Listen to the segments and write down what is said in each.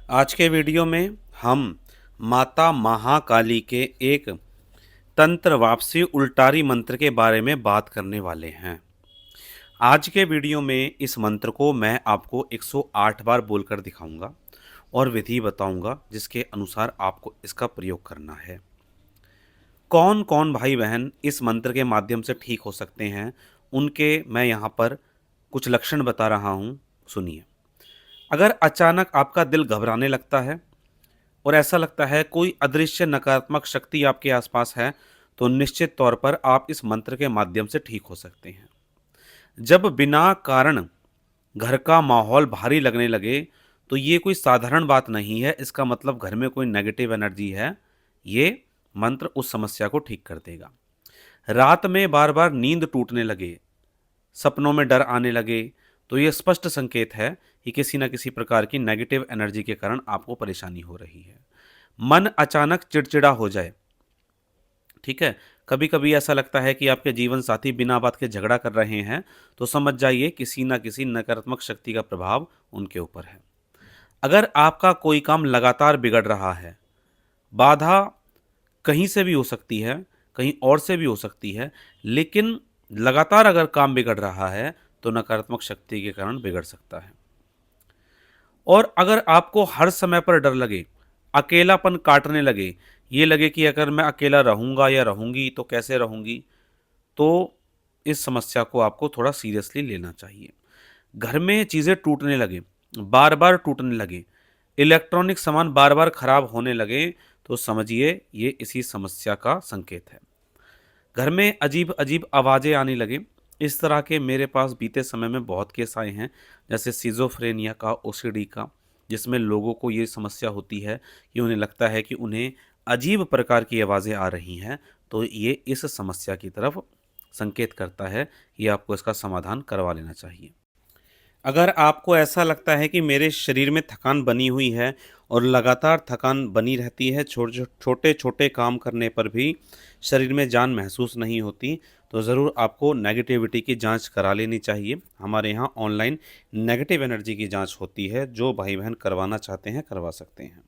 आज के वीडियो में हम माता महाकाली के एक तंत्र वापसी उल्टारी मंत्र के बारे में बात करने वाले हैं। आज के वीडियो में इस मंत्र को मैं आपको 108 बार बोलकर दिखाऊंगा और विधि बताऊंगा जिसके अनुसार आपको इसका प्रयोग करना है। कौन कौन भाई बहन इस मंत्र के माध्यम से ठीक हो सकते हैं, उनके मैं यहाँ पर कुछ लक्षण बता रहा हूँ, सुनिए। अगर अचानक आपका दिल घबराने लगता है और ऐसा लगता है कोई अदृश्य नकारात्मक शक्ति आपके आसपास है, तो निश्चित तौर पर आप इस मंत्र के माध्यम से ठीक हो सकते हैं। जब बिना कारण घर का माहौल भारी लगने लगे, तो ये कोई साधारण बात नहीं है, इसका मतलब घर में कोई नेगेटिव एनर्जी है। ये मंत्र उस समस्या को ठीक कर देगा। रात में बार बार नींद टूटने लगे, सपनों में डर आने लगे, तो ये स्पष्ट संकेत है कि किसी न किसी प्रकार की नेगेटिव एनर्जी के कारण आपको परेशानी हो रही है। मन अचानक चिड़चिड़ा हो जाए, ठीक है, कभी कभी ऐसा लगता है कि आपके जीवन साथी बिना बात के झगड़ा कर रहे हैं, तो समझ जाइए किसी न किसी नकारात्मक शक्ति का प्रभाव उनके ऊपर है। अगर आपका कोई काम लगातार बिगड़ रहा है, बाधा कहीं से भी हो सकती है, कहीं और से भी हो सकती है, लेकिन लगातार अगर काम बिगड़ रहा है तो नकारात्मक शक्ति के कारण बिगड़ सकता है। और अगर आपको हर समय पर डर लगे, अकेलापन काटने लगे, ये लगे कि अगर मैं अकेला रहूँगा या रहूँगी तो कैसे रहूँगी, तो इस समस्या को आपको थोड़ा सीरियसली लेना चाहिए। घर में चीज़ें टूटने लगे, बार बार टूटने लगे, इलेक्ट्रॉनिक सामान बार बार खराब होने लगे, तो समझिए ये इसी समस्या का संकेत है। घर में अजीब अजीब आवाज़ें आने लगे, इस तरह के मेरे पास बीते समय में बहुत केस आए हैं, जैसे सिज़ोफ्रेनिया का, ओसीडी का, जिसमें लोगों को ये समस्या होती है कि उन्हें लगता है कि उन्हें अजीब प्रकार की आवाज़ें आ रही हैं, तो ये इस समस्या की तरफ संकेत करता है कि आपको इसका समाधान करवा लेना चाहिए। अगर आपको ऐसा लगता है कि मेरे शरीर में थकान बनी हुई है और लगातार थकान बनी रहती है, छोटे छोटे काम करने पर भी शरीर में जान महसूस नहीं होती, तो ज़रूर आपको नेगेटिविटी की जांच करा लेनी चाहिए। हमारे यहाँ ऑनलाइन नेगेटिव एनर्जी की जांच होती है, जो भाई बहन करवाना चाहते हैं करवा सकते हैं।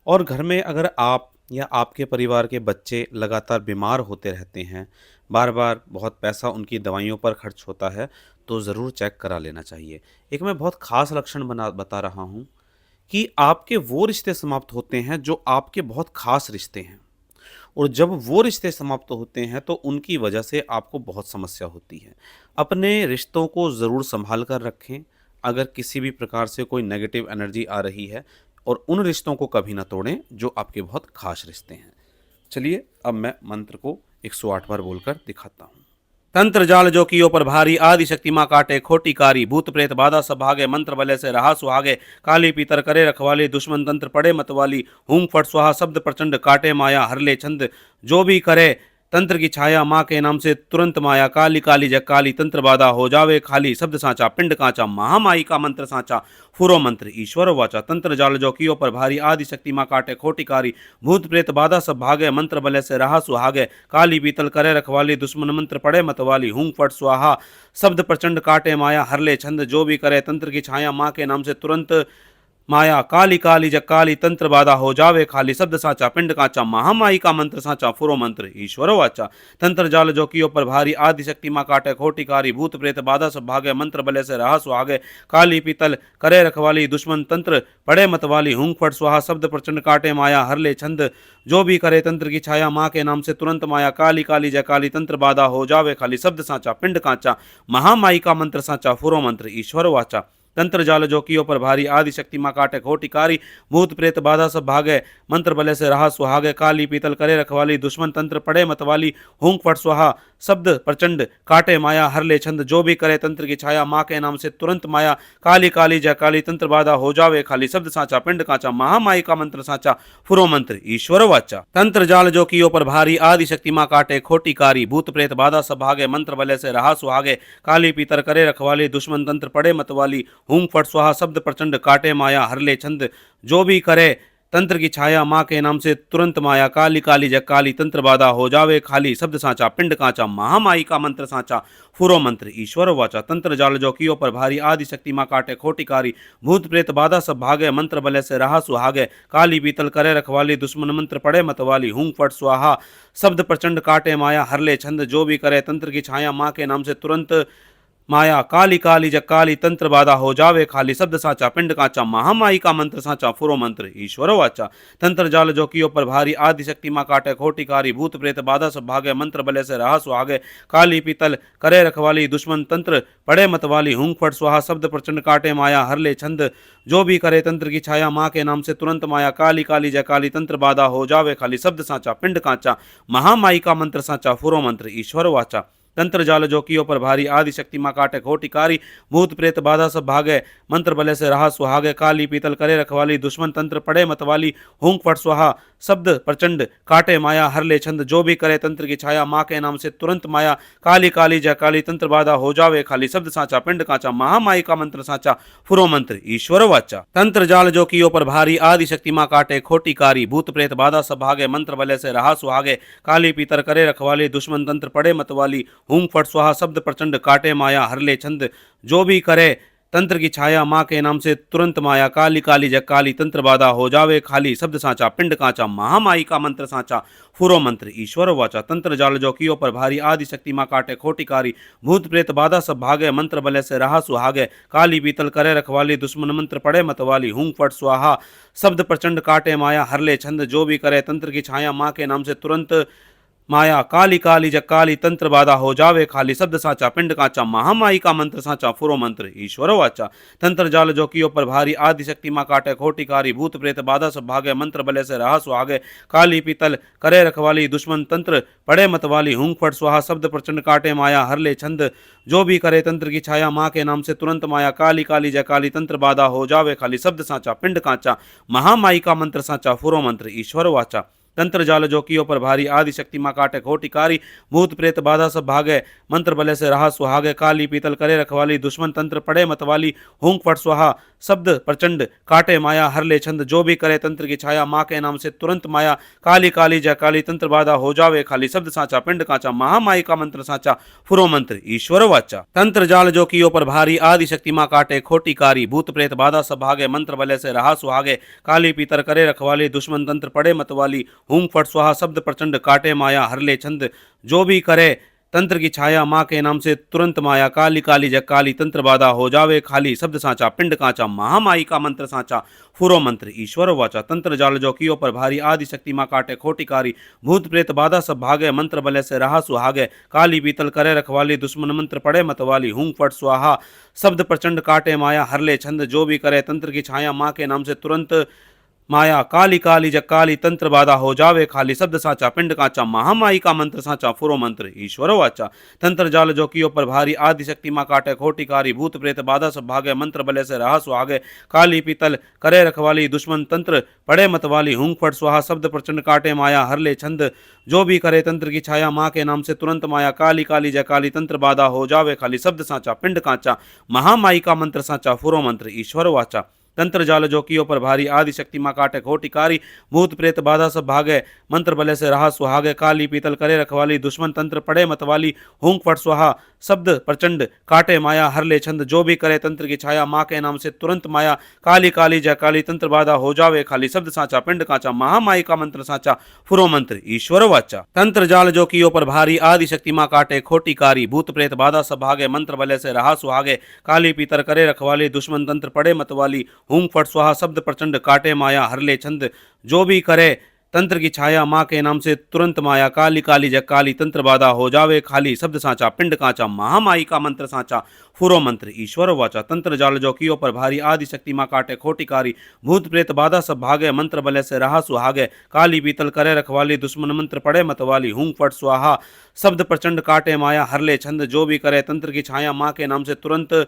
और घर में अगर आप या आपके परिवार के बच्चे लगातार बीमार होते रहते हैं, बार बार बहुत पैसा उनकी दवाइयों पर खर्च होता है, तो ज़रूर चेक करा लेना चाहिए। एक मैं बहुत ख़ास लक्षण बता रहा हूँ कि आपके वो रिश्ते समाप्त होते हैं जो आपके बहुत ख़ास रिश्ते हैं, और जब वो रिश्ते समाप्त होते हैं तो उनकी वजह से आपको बहुत समस्या होती है। अपने रिश्तों को ज़रूर संभाल कर रखें। अगर किसी भी प्रकार से कोई नेगेटिव एनर्जी आ रही है, और उन रिश्तों को कभी ना तोड़ें जो आपके बहुत खास रिश्ते हैं। चलिए अब मैं मंत्र को 108 बार बोलकर दिखाता हूँ। तंत्र जाल जो कियो पर भारी, आदि शक्ति माँ काटे खोटी कारी, भूत प्रेत बाधा सब भागे, मंत्र बले से रहा सुहागे, काली पीतर करे रखवाली, दुश्मन तंत्र पड़े मतवाली, हूं फट स्वाहा शब्द प्रचंड काटे माया हर ले छंद, जो भी करे तंत्र की छाया माँ के नाम से तुरंत माया, काली काली जग काली तंत्र बाधा हो जावे खाली, शब्द सांचा पिंड कांचा महामाई का मंत्र सांचा फुरो मंत्र ईश्वर वाचा, तंत्र जाल जो कियो पर भारी, आदि शक्ति माँ काटे खोटिकारी, भूत प्रेत बाधा सब भागे, मंत्र बले से रहा सुहागे, काली पीतल करे रखवाली, दुश्मन मंत्र पड़े मतवाली, हूं फट स्वाहा शब्द प्रचंड काटे माया हर ले छंद, जो भी करे तंत्र की छाया माँ के नाम से तुरंत माया, काली काली जग काली तंत्र बाधा हो जावे खाली, शब्द साचा पिंड काचा महामाई का मंत्र साचा फुरो मंत्र ईश्वर वाचा, तंत्र जाल जो कियो पर भारी, आदि शक्ति माँ काटे खोटिकारी, भूत प्रेत बाधा सब भागे, मंत्र बले से रहा सुहागे, काली पीतल करे रखवाली, दुश्मन तंत्र पड़े मतवाली, हूं फट स्वाहा शब्द प्रचंड काटे माया हर ले छंद, जो भी करे तंत्र की छाया माँ के नाम से तुरंत माया, काली काली जय काली तंत्र बाधा हो जावे खाली, शब्द साचा पिंड काचा महामाई का मंत्र साचा फुरो मंत्र ईश्वर वाचा, तंत्र जाल जो कियो पर भारी, आदि शक्ति माँ काटे खोटिकारी, भूत प्रेत बाधा सब भागे, मंत्र बले से रहा सुहागे, काली पीतल करे रखवाली, दुश्मन तंत्र पड़े मतवाली, हूं फट स्वाहा शब्द प्रचंड काटे माया हर ले छंद, जो भी करे तंत्र की छाया माँ के नाम से तुरंत माया, काली काली जय काली तंत्र बाधा हो जावे खाली, शब्द साचा पिंड काचा महामाई का मंत्र साचा फुरो मंत्र ईश्वर वाचा, तंत्र जाल जो कियो पर भारी, आदि शक्ति माँ काटे खोटिकारी, भूत प्रेत बाधा सब भागे, मंत्र बले से रहा सुहागे, काली पीतर करे रखवाली, दुश्मन तंत्र पड़े मतवाली, हूं फट स्वाहा शब्द प्रचंड काटे माया हर ले छंद, जो भी करे तंत्र की छाया माँ के नाम से तुरंत माया, काली काली जग काली तंत्र बाधा हो जावे खाली, शब्द साचा पिंड काचा, महामाई का मंत्र साचा, फुरो मंत्र ईश्वर वाचा, तंत्र जाल जो कियो पर भारी, आदि शक्ति माँ काटे खोटिकारी, भूत प्रेत बाधा सब भागे, मंत्र बले से रहा सुहागे, काली बीतल करे रखवाली, दुश्मन मंत्र पड़े मतवाली, हूं फट स्वाहा, शब्द प्रचंड काटे माया, हरले छंद जो भी करे, तंत्र की छाया माँ के नाम से तुरंत माया, काली काली जग काली तंत्र बाधा हो जावे खाली, शब्द साचा पिंड काचा, महामाई का मंत्र साचा, फुरो मंत्र ईश्वर वाचा, तंत्र जाल जो कियो पर भारी, आदि शक्ति माँ काटे खोटिकारी, भूत प्रेत बाधा सब भागे, मंत्र बले से रहा सुहागे, काली पीतल करे रखवाली, दुश्मन तंत्र पड़े मतवाली, हूं फट स्वाहा, शब्द प्रचंड काटे माया, हरले छंद जो भी करे, तंत्र की छाया माँ के नाम से तुरंत माया, काली काली जय काली तंत्र बाधा हो जावे खाली, शब्द साचा पिंड काचा, महामाई का मंत्र साचा, फुरो मंत्र ईश्वर वाचा, तंत्र जाल जो कियो पर भारी, आदि शक्ति माँ काटे खोटिकारी, भूत प्रेत बाधा सब भागे, मंत्र बले से रहा सुहागे, काली पीतल करे रखवाली, दुश्मन तंत्र पड़े मतवाली, हूं फट स्वाहा, शब्द प्रचंड काटे माया, हरले छंद जो भी करे, तंत्र की छाया माँ के नाम से तुरंत माया, काली काली जय काली तंत्र बाधा हो जावे खाली, शब्द साचा पिंड काचा, महामाई का मंत्र साचा, फुरो मंत्र ईश्वर वाचा, तंत्र जाल जो कियो पर भारी, आदि शक्ति माँ काटे खोटिकारी, भूत प्रेत बाधा सब भागे, मंत्र बले से रहा सुहागे, काली पीतर करे रखवाली, दुश्मन तंत्र पड़े मतवाली, हूं फट स्वाहा, शब्द प्रचंड काटे माया, हरले छंद जो भी करे, तंत्र की छाया माँ के नाम से तुरंत माया, काली काली जग काली तंत्र बाधा हो जावे खाली, शब्द साचा पिंड काचा, महामाई का मंत्र साचा, फुरो मंत्र ईश्वर वाचा, तंत्र जाल जो कियो पर भारी, आदि शक्ति माँ काटे खोटिकारी, भूत प्रेत बाधा सब भागे, मंत्र बले से रहा सुहागे, काली बीतल करे रखवाली, दुश्मन मंत्र पड़े मतवाली, हूं फट स्वाहा, शब्द प्रचंड काटे माया, हरले छंद जो भी करे, तंत्र की छाया माँ के नाम से तुरंत माया, काली काली जग काली तंत्र बाधा हो जावे खाली, शब्द साचा पिंड काचा, महामाई का मंत्र साचा, फुरो मंत्र ईश्वर वाचा, तंत्र जाल जो कियो पर भारी, आदि शक्ति माँ काटे खोटिकारी, भूत प्रेत बाधा सब भागे, मंत्र बले से रहा सुहागे, काली पीतल करे रखवाली, दुश्मन तंत्र पड़े मतवाली, हूं फट स्वाहा, शब्द प्रचंड काटे माया, हरले छंद जो भी करे, तंत्र की छाया माँ के नाम से तुरंत माया, काली काली जय काली तंत्र बाधा हो जावे खाली, शब्द साचा पिंड काचा, महामाई का मंत्र साचा, फुरो मंत्र ईश्वर वाचा, तंत्र जाल जो कियो पर भारी, आदि शक्ति माँ काटे खोटिकारी, भूत प्रेत बाधा सब भागे, मंत्र बले से रहा सुहागे, काली पीतल करे रखवाली, दुश्मन तंत्र पड़े मतवाली, हूं फट स्वाहा, शब्द प्रचंड काटे माया, हरले छंद जो भी करे, तंत्र की छाया माँ के नाम से तुरंत माया, काली काली जय काली तंत्र बाधा हो जावे खाली, शब्द साचा पिंड काचा, महामाई का मंत्र साचा, फुरो मंत्र ईश्वर वाचा, तंत्र जाल जो कियो पर भारी, आदि शक्ति माँ काटे खोटिकारी, भूत प्रेत बाधा सब भागे, मंत्र बले से रहा सुहागे, काली पीतर करे रखवाली, दुश्मन तंत्र पड़े मतवाली, हूं फट स्वाहा, शब्द प्रचंड काटे माया, हरले छंद जो भी करे, तंत्र की छाया माँ के नाम से तुरंत माया, काली काली जग काली तंत्र बाधा हो जावे खाली, शब्द साचा पिंड काचा, महामाई का मंत्र साचा, फुरो मंत्र ईश्वर वाचा, तंत्र जाल जो कियो पर भारी, आदि शक्ति माँ काटे खोटिकारी, भूत प्रेत बाधा सब भागे, मंत्र बले से रहा सुहागे, काली बीतल करे रखवाली, दुश्मन मंत्र पड़े मतवाली, हूं फट स्वाहा, शब्द प्रचंड काटे माया, हरले छंद जो भी करे, तंत्र की छाया माँ के नाम से तुरंत माया, काली काली जग काली तंत्र बाधा हो जावे खाली, शब्द साचा पिंड काचा, महामाई का मंत्र साचा, फुरो मंत्र ईश्वर वाचा, तंत्र जाल जो कियो पर भारी, आदि शक्ति माँ काटे खोटिकारी, भूत प्रेत बाधा सब भागे, मंत्र बले से रहा सुहागे, काली पीतल करे रखवाली, दुश्मन तंत्र पड़े मतवाली, हूं फट स्वाहा, शब्द प्रचंड काटे माया, हरले छंद जो भी करे, तंत्र की छाया माँ के नाम से तुरंत माया, काली काली जय काली तंत्र बाधा हो जावे खाली, शब्द साचा पिंड काचा, महामाई का मंत्र साचा, फुरो मंत्र ईश्वर वाचा, तंत्र जाल जो कियो पर भारी, आदि शक्ति माँ काटे खोटिकारी, भूत प्रेत बाधा सब भागे, मंत्र बले से रहा सुहागे, काली पीतल करे रखवाली, दुश्मन तंत्र पड़े मतवाली, हूं फट स्वाहा, शब्द प्रचंड काटे माया, हरले छंद जो भी करे, तंत्र की छाया माँ के नाम से तुरंत माया, काली काली जय काली तंत्र बाधा हो जावे खाली, शब्द साचा पिंड काचा, महामाई का मंत्र साचा, फुरो मंत्र ईश्वर वाचा, तंत्र जाल जो कियो पर भारी, आदि शक्ति माँ काटे खोटिकारी, भूत प्रेत बाधा सब भागे, मंत्र बले से रहा सुहागे, काली पीतर करे रखवाली, दुश्मन तंत्र पड़े मतवाली, हूं फट स्वाहा, शब्द प्रचंड काटे माया, हरले छंद जो भी करे, तंत्र की छाया माँ के नाम से तुरंत माया, काली काली जग काली तंत्र बाधा हो जावे खाली, शब्द साचा पिंड काचा, महामाई का मंत्र साचा, फुरो मंत्र ईश्वर वाचा, तंत्र जाल जो कियो पर भारी, आदि शक्ति माँ काटे खोटिकारी, भूत प्रेत बाधा सब भागे, मंत्र बले से रहा सुहागे, काली बीतल करे रखवाली, दुश्मन मंत्र पड़े मतवाली, हूं फट स्वाहा, शब्द प्रचंड काटे माया, हरले छंद जो भी करे, तंत्र की छाया माँ के नाम से तुरंत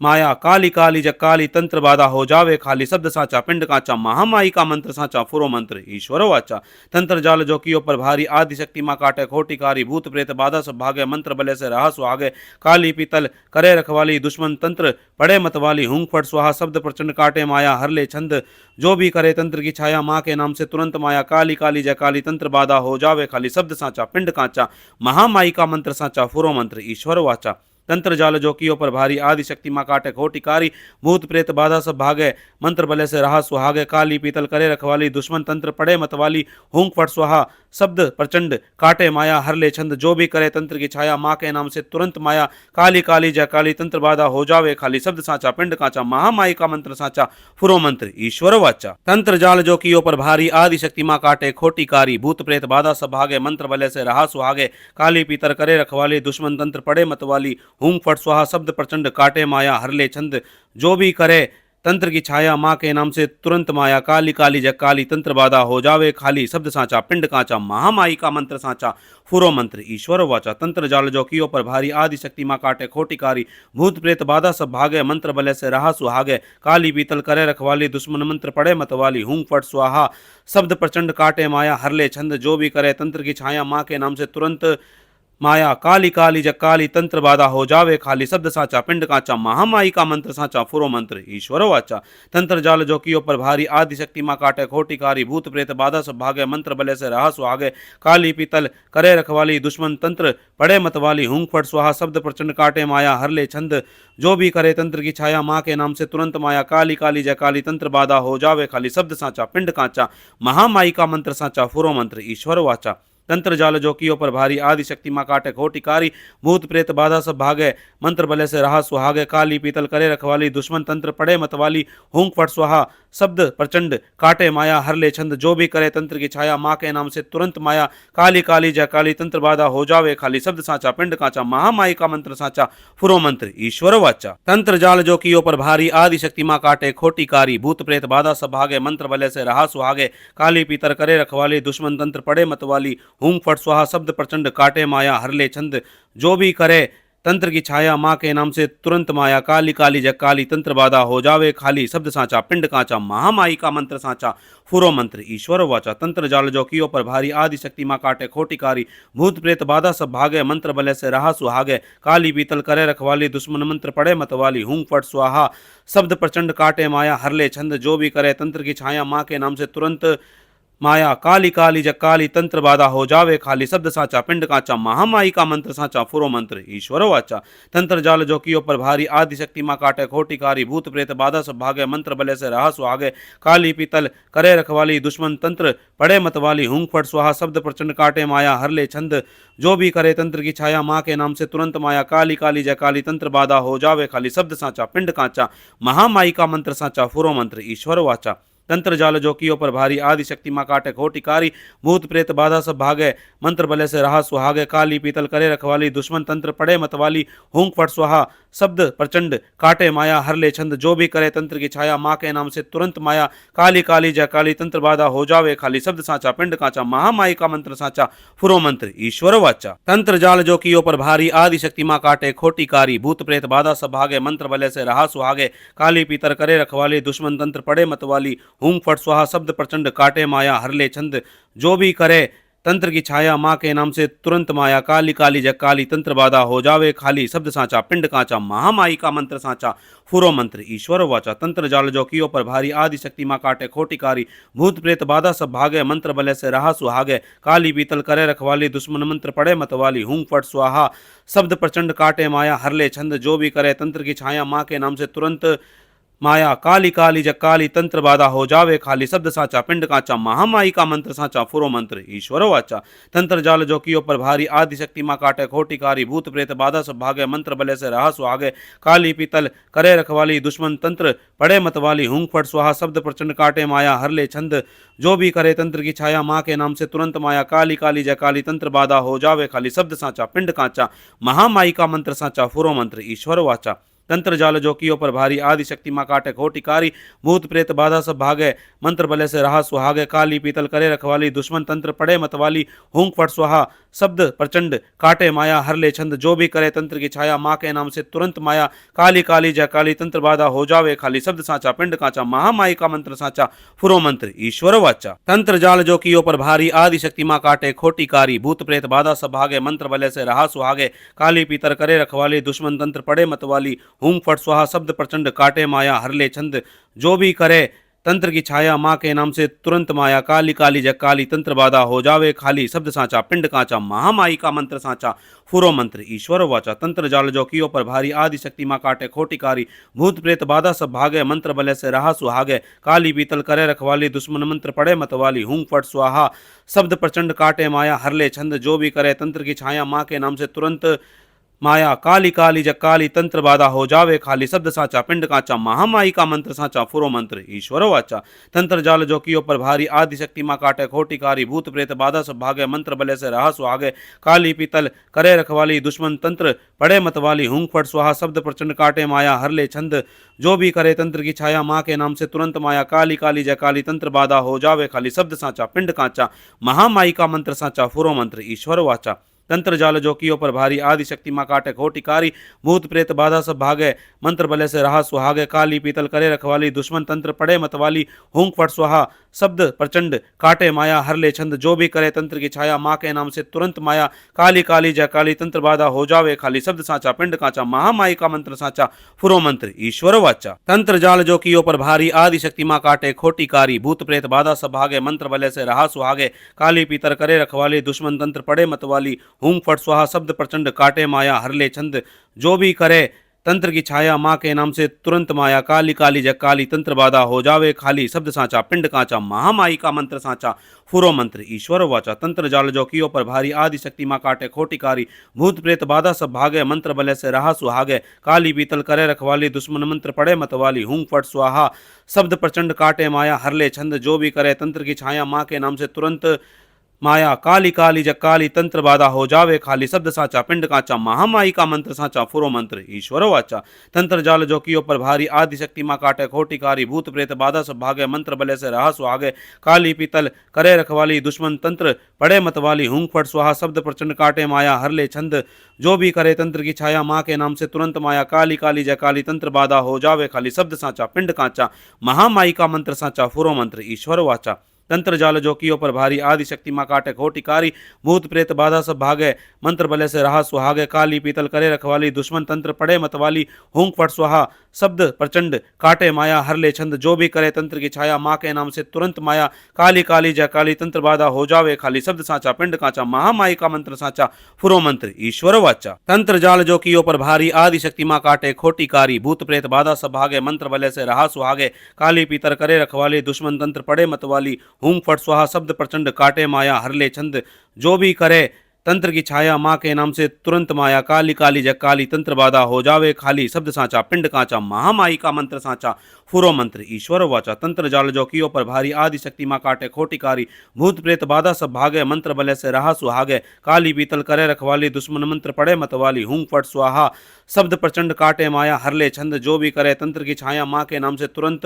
माया काली काली जग काली तंत्र बाधा हो जावे खाली शब्द साचा पिंड काचा महामाई का मंत्र साचा फुरो मंत्र ईश्वर वाचा तंत्र जाल जो कियो पर भारी आदि शक्ति माँ काटे खोटिकारी भूत प्रेत बाधा सब भागे मंत्र बले से रहा सुहागे काली पीतल करे रखवाली दुश्मन तंत्र पड़े मत वाली हूं फट स्वाहा शब्द प्रचंड काटे माया हर ले छंद जो भी करे तंत्र की छाया माँ के नाम से तुरंत माया काली काली जय काली तंत्र बाधा हो जावे खाली शब्द साचा पिंड काचा महामाई का मंत्र साचा फुरो मंत्र ईश्वर वाचा तंत्र जाल जो कियो पर भारी आदि शक्ति माँ काटे खोटिकारी भूत प्रेत बाधा सब भागे मंत्र बले से रहा सुहागे काली पीतल करे रखवाली दुश्मन तंत्र पड़े मतवाली हूं फट स्वाहा शब्द प्रचंड काटे माया हर ले छंद जो भी करे तंत्र की छाया माँ के नाम से तुरंत माया काली काली जय काली तंत्र बाधा हो जावे खाली शब्द साचा पिंड काचा महामाई का मंत्र साचा फुरो मंत्र ईश्वर वाचा तंत्र जाल जो कियो पर भारी आदि शक्ति माँ काटे खोटिकारी भूत प्रेत बाधा सब भागे मंत्र बले से रहा सुहागे काली पीतर करे रखवाली दुश्मन तंत्र पड़े मतवाली हूं फट स्वाहा शब्द प्रचंड काटे माया हर ले छंद जो भी करे तंत्र की छाया माँ के नाम से तुरंत माया काली काली जग काली तंत्र बाधा हो जावे खाली शब्द साचा पिंड काचा महामाई का मंत्र साचा फुरो मंत्र ईश्वर वाचा तंत्र जाल जो कियो पर भारी आदि शक्ति माँ काटे खोटिकारी भूत प्रेत बाधा सब भागे मंत्र बले से रहा सुहागे काली पीतल करे रखवाली दुश्मन मंत्र पड़े मतवाली हूं फट स्वाहा शब्द प्रचंड काटे माया हर ले छंद जो भी करे तंत्र की छाया माँ के नाम से तुरंत माया काली काली जग काली तंत्र बाधा हो जावे खाली शब्द साचा पिंड काचा महामाई का मंत्र साचा फुरो मंत्र ईश्वर वाचा तंत्र जाल जो कियो पर भारी आदि शक्ति माँ काटे खोटिकारी भूत प्रेत बाधा सब भागे मंत्र बले से रहा सुहागे काली पीतल करे रखवाली दुश्मन तंत्र पड़े मतवाली हूं फट स्वाहा शब्द प्रचंड काटे माया हर ले छंद जो भी करे तंत्र की छाया माँ के नाम से तुरंत माया काली काली जय काली तंत्र बाधा हो जावे खाली शब्द साचा पिंड काचा महामाई का मंत्र साचा फुरो मंत्र ईश्वर वाचा तंत्र जाल जो कियो पर भारी आदि शक्ति माँ काटे खोटिकारी भूत प्रेत बाधा सब भागे मंत्र बले से रहा सुहागे काली पीतल करे रखवाली दुश्मन तंत्र पड़े मतवाली हूं फट स्वाहा शब्द प्रचंड काटे माया हर ले छंद जो भी करे तंत्र की छाया माँ के नाम से तुरंत माया काली काली जय काली तंत्र बाधा हो जावे खाली शब्द साचा पिंड काचा महामाई का मंत्र साचा फुरो मंत्र ईश्वर वाचा तंत्र जाल जो कियो पर भारी आदि शक्ति माँ काटे खोटिकारी भूत प्रेत बाधा सब भागे मंत्र बले से रहा सुहागे काली पीतर करे रखवाली दुश्मन तंत्र पड़े मतवाली हूं फट स्वाहा शब्द प्रचंड काटे माया हर ले छंद जो भी करे तंत्र की छाया माँ के नाम से तुरंत माया काली काली जग काली तंत्र बाधा हो जावे खाली शब्द साचा पिंड काचा महामाई का मंत्र साचा फुरो मंत्र ईश्वर वाचा तंत्र जाल जो कियो पर भारी आदि शक्ति माँ काटे खोटिकारी भूत प्रेत बाधा सब भागे मंत्र बले से रहा सुहागे काली पीतल करे रखवाली दुश्मन मंत्र पड़े मतवाली हूं फट स्वाहा शब्द प्रचंड काटे माया हर ले छंद जो भी करे तंत्र की छाया माँ के नाम से तुरंत माया काली काली जग काली तंत्र बाधा हो जावे खाली शब्द साचा पिंड काचा महामाई का मंत्र साचा फुरो मंत्र ईश्वर वाचा तंत्र जाल जो कियो पर भारी आदि शक्ति माँ काटे खोटिकारी भूत प्रेत बाधा सब भागे मंत्र बले से रहा सुहागे काली पीतल करे रखवाली दुश्मन तंत्र पड़े मतवाली हूं फट स्वाहा शब्द प्रचंड काटे माया हर ले छंद जो भी करे तंत्र की छाया माँ के नाम से तुरंत माया काली काली जय काली तंत्र बाधा हो जावे खाली शब्द साचा पिंड काचा महामाई का मंत्र साचा फुरो मंत्र ईश्वर वाचा तंत्र जाल जो कियो पर भारी आदि शक्ति माँ काटे खोटिकारी भूत प्रेत बाधा सब भागे मंत्र बले से रहा सुहागे काली पीतल करे रखवाली दुश्मन तंत्र पड़े मतवाली हूं फट स्वाहा शब्द प्रचंड काटे माया हर ले छंद जो भी करे तंत्र की छाया माँ के नाम से तुरंत माया काली काली जय काली तंत्र बाधा हो जावे खाली शब्द साचा पिंड काचा महामाई का मंत्र साचा फुरो मंत्र ईश्वर वाचा तंत्र जाल जो कियो पर भारी आदि शक्ति माँ काटे खोटिकारी भूत प्रेत बाधा सब भागे मंत्र बले से रहा सुहागे काली पीतर करे रखवाली दुश्मन तंत्र पड़े मतवाली हूं फट स्वाहा शब्द प्रचंड काटे माया हर ले छंद जो भी करे तंत्र की छाया माँ के नाम से तुरंत माया काली काली जग काली तंत्र बाधा हो जावे खाली शब्द साचा पिंड काचा महामाई का मंत्र साचा फुरो मंत्र ईश्वर वाचा तंत्र जाल जो कियो पर भारी आदि शक्ति माँ काटे खोटिकारी भूत प्रेत बाधा सब भागे मंत्र बले से रहा सुहागे काली पीतल करे रखवाली दुश्मन मंत्र पड़े मतवाली हूं फट स्वाहा शब्द प्रचंड काटे माया हर ले छंद जो भी करे तंत्र की छाया माँ के नाम से तुरंत माया काली काली जग काली तंत्र बाधा हो जावे खाली शब्द साचा पिंड काचा महामाई का मंत्र साचा फुरो मंत्र ईश्वर वाचा तंत्र जाल जो कियो पर भारी आदि शक्ति माँ काटे खोटिकारी भूत प्रेत बाधा सब भागे मंत्र बले से रहा सुहागे काली पीतल करे रखवाली दुश्मन तंत्र पड़े मतवाली हूं फट स्वाहा शब्द प्रचंड काटे माया हर ले छंद जो भी करे तंत्र की छाया माँ के नाम से तुरंत माया काली काली जय काली तंत्र बाधा हो जावे खाली शब्द साचा पिंड काचा महामाई का मंत्र साचा फुरो मंत्र ईश्वर वाचा तंत्र जाल जोकियो पर भारी आदि शक्ति माँ काटे खोटी कारी भूत प्रेत बाधा सब भागे मंत्र बले से रहा सुहागे काली पीतल करे रखवाली दुश्मन तंत्र पड़े मतवाली हूंक फट स्वाहा शब्द प्रचंड काटे माया हर ले छंद जो भी करे तंत्र की छाया माँ के नाम से तुरंत माया काली काली जय काली तंत्र बाधा हो जावे खाली शब्द साचा पिंड काचा महामाई का मंत्र साचा फुरो मंत्र ईश्वर वाचा तंत्र जाल जो कियो पर भारी आदि शक्ति माँ काटे खोटी कारी भूत प्रेत बाधा सब भागे मंत्र बले से रहा सुहागे काली पीतर करे रखवाली दुश्मन तंत्र पड़े मतवाली हूंक फट स्वाहा शब्द प्रचंड काटे माया हर ले छंद जो भी करे तंत्र की छाया माँ के नाम से तुरंत माया काली काली जग काली तंत्र बाधा हो जावे खाली शब्द साचा पिंड काचा महामाई का मंत्र साचा फुरो मंत्र ईश्वर वाचा तंत्र जाल जो कियो पर भारी आदि शक्ति माँ काटे खोटी कारी भूत प्रेत बाधा सब भागे मंत्र बले से रहा सुहागे काली पीतल करे रखवाली दुश्मन मंत्र पड़े मतवाली हूंक फट स्वाहा शब्द प्रचंड काटे माया हर ले छंद जो भी करे तंत्र की छाया माँ के नाम से तुरंत माया काली काली जग काली तंत्र बाधा हो जावे खाली शब्द साचा पिंड काचा महामाई का मंत्र साचा फुरो मंत्र ईश्वर वाचा तंत्र जाल जो कियो पर भारी आदि शक्ति माँ काटे खोटी कारी भूत प्रेत बाधा सब भागे मंत्र बले से रहा सुहागे काली पीतल करे रखवाली दुश्मन तंत्र पड़े मतवाली हूंक फट स्वाहा शब्द प्रचंड काटे माया हर ले छंद जो भी करे तंत्र की छाया माँ के नाम से तुरंत माया काली काली जय काली तंत्र बाधा हो जावे खाली शब्द साचा पिंड काचा महामाई का मंत्र साचा फुरो मंत्र ईश्वर वाचा तंत्र जाल जो कियो पर भारी आदि शक्ति माँ काटे खोटी कारी भूत प्रेत बाधा सब भागे मंत्र बले से रहा सुहागे काली पीतल करे रखवाली दुश्मन तंत्र पड़े मतवाली हूंक फट स्वाहा शब्द प्रचंड काटे माया हर ले छंद जो भी करे तंत्र की छाया माँ के नाम से तुरंत माया काली काली जय काली तंत्र बाधा हो जावे खाली शब्द साचा पिंड काचा महामाई का मंत्र साचा फुरो मंत्र ईश्वर वाचा तंत्र जाल जो कियो पर भारी आदि शक्ति माँ काटे खोटी कारी भूत प्रेत बाधा सब भागे मंत्र बले से रहा सुहागे काली पीतर करे रखवाली दुश्मन तंत्र पड़े मतवाली हूंक फट स्वाहा शब्द प्रचंड काटे माया हर ले छंद जो भी करे तंत्र की छाया माँ के नाम से तुरंत माया काली काली जग काली तंत्र बाधा हो जावे खाली शब्द साचा पिंड काचा महामाई का मंत्र साचा फुरो मंत्र ईश्वर वाचा तंत्र जाल जो कियो पर भारी आदि शक्ति माँ काटे खोटी कारी भूत प्रेत बाधा सब भागे मंत्र बले से रहा सुहागे काली पीतल करे रखवाली दुश्मन मंत्र पड़े मतवाली हूंक फट स्वाहा शब्द प्रचंड काटे माया हर ले छंद जो भी करे तंत्र की छाया माँ के नाम से तुरंत माया काली काली जग काली तंत्र बाधा हो जावे खाली शब्द साचा पिंड काचा महामाई का मंत्र साचा फुरो मंत्र ईश्वर वाचा तंत्र जाल जो कियो पर भारी आदि शक्ति माँ काटे खोटी कारी भूत प्रेत बाधा सब भागे मंत्र बले से रहा सुहागे काली पीतल करे रखवाली दुश्मन तंत्र पड़े मतवाली हूंक फट स्वाहा शब्द प्रचंड काटे माया हर ले छंद जो भी करे तंत्र की छाया माँ के नाम से तुरंत माया काली काली जय काली तंत्र बाधा हो जावे खाली शब्द साचा पिंड काचा महामाई का मंत्र साचा फुरो मंत्र ईश्वर वाचा तंत्र जाल जो कियो पर भारी आदि शक्ति माँ काटे खोटी कारी भूत प्रेत बाधा सब भागे मंत्र बले से रहा सुहागे काली पीतल करे रखवाली दुश्मन तंत्र पड़े मतवाली हूंक फट स्वाहा शब्द प्रचंड काटे माया हर ले छंद जो भी करे तंत्र की छाया माँ के नाम से तुरंत माया काली काली जय काली तंत्र बाधा हो जावे खाली शब्द साचा पिंड काचा महामाई का मंत्र साचा फुरो मंत्र ईश्वर वाचा तंत्र जाल जो कियो पर भारी आदि शक्ति माँ काटे खोटी कारी भूत प्रेत बाधा सब भागे मंत्र बले से रहा सुहागे काली पीतर करे रखवाली दुश्मन तंत्र पड़े मतवाली हूंक फट स्वाहा शब्द प्रचंड काटे माया हर ले छंद जो भी करे तंत्र की छाया माँ के नाम से तुरंत माया काली काली जग काली तंत्र बाधा हो जावे खाली शब्द साचा पिंड काचा महामाई का मंत्र साचा फुरो मंत्र ईश्वर वाचा तंत्र जाल जो कियो पर भारी आदि शक्ति माँ काटे खोटी कारी भूत प्रेत बाधा सब भागे मंत्र बले से रहा सुहागे काली पीतल करे रखवाली दुश्मन मंत्र पड़े मतवाली हूंक फट स्वाहा शब्द प्रचंड काटे माया हर ले छंद जो भी करे तंत्र की छाया माँ के नाम से तुरंत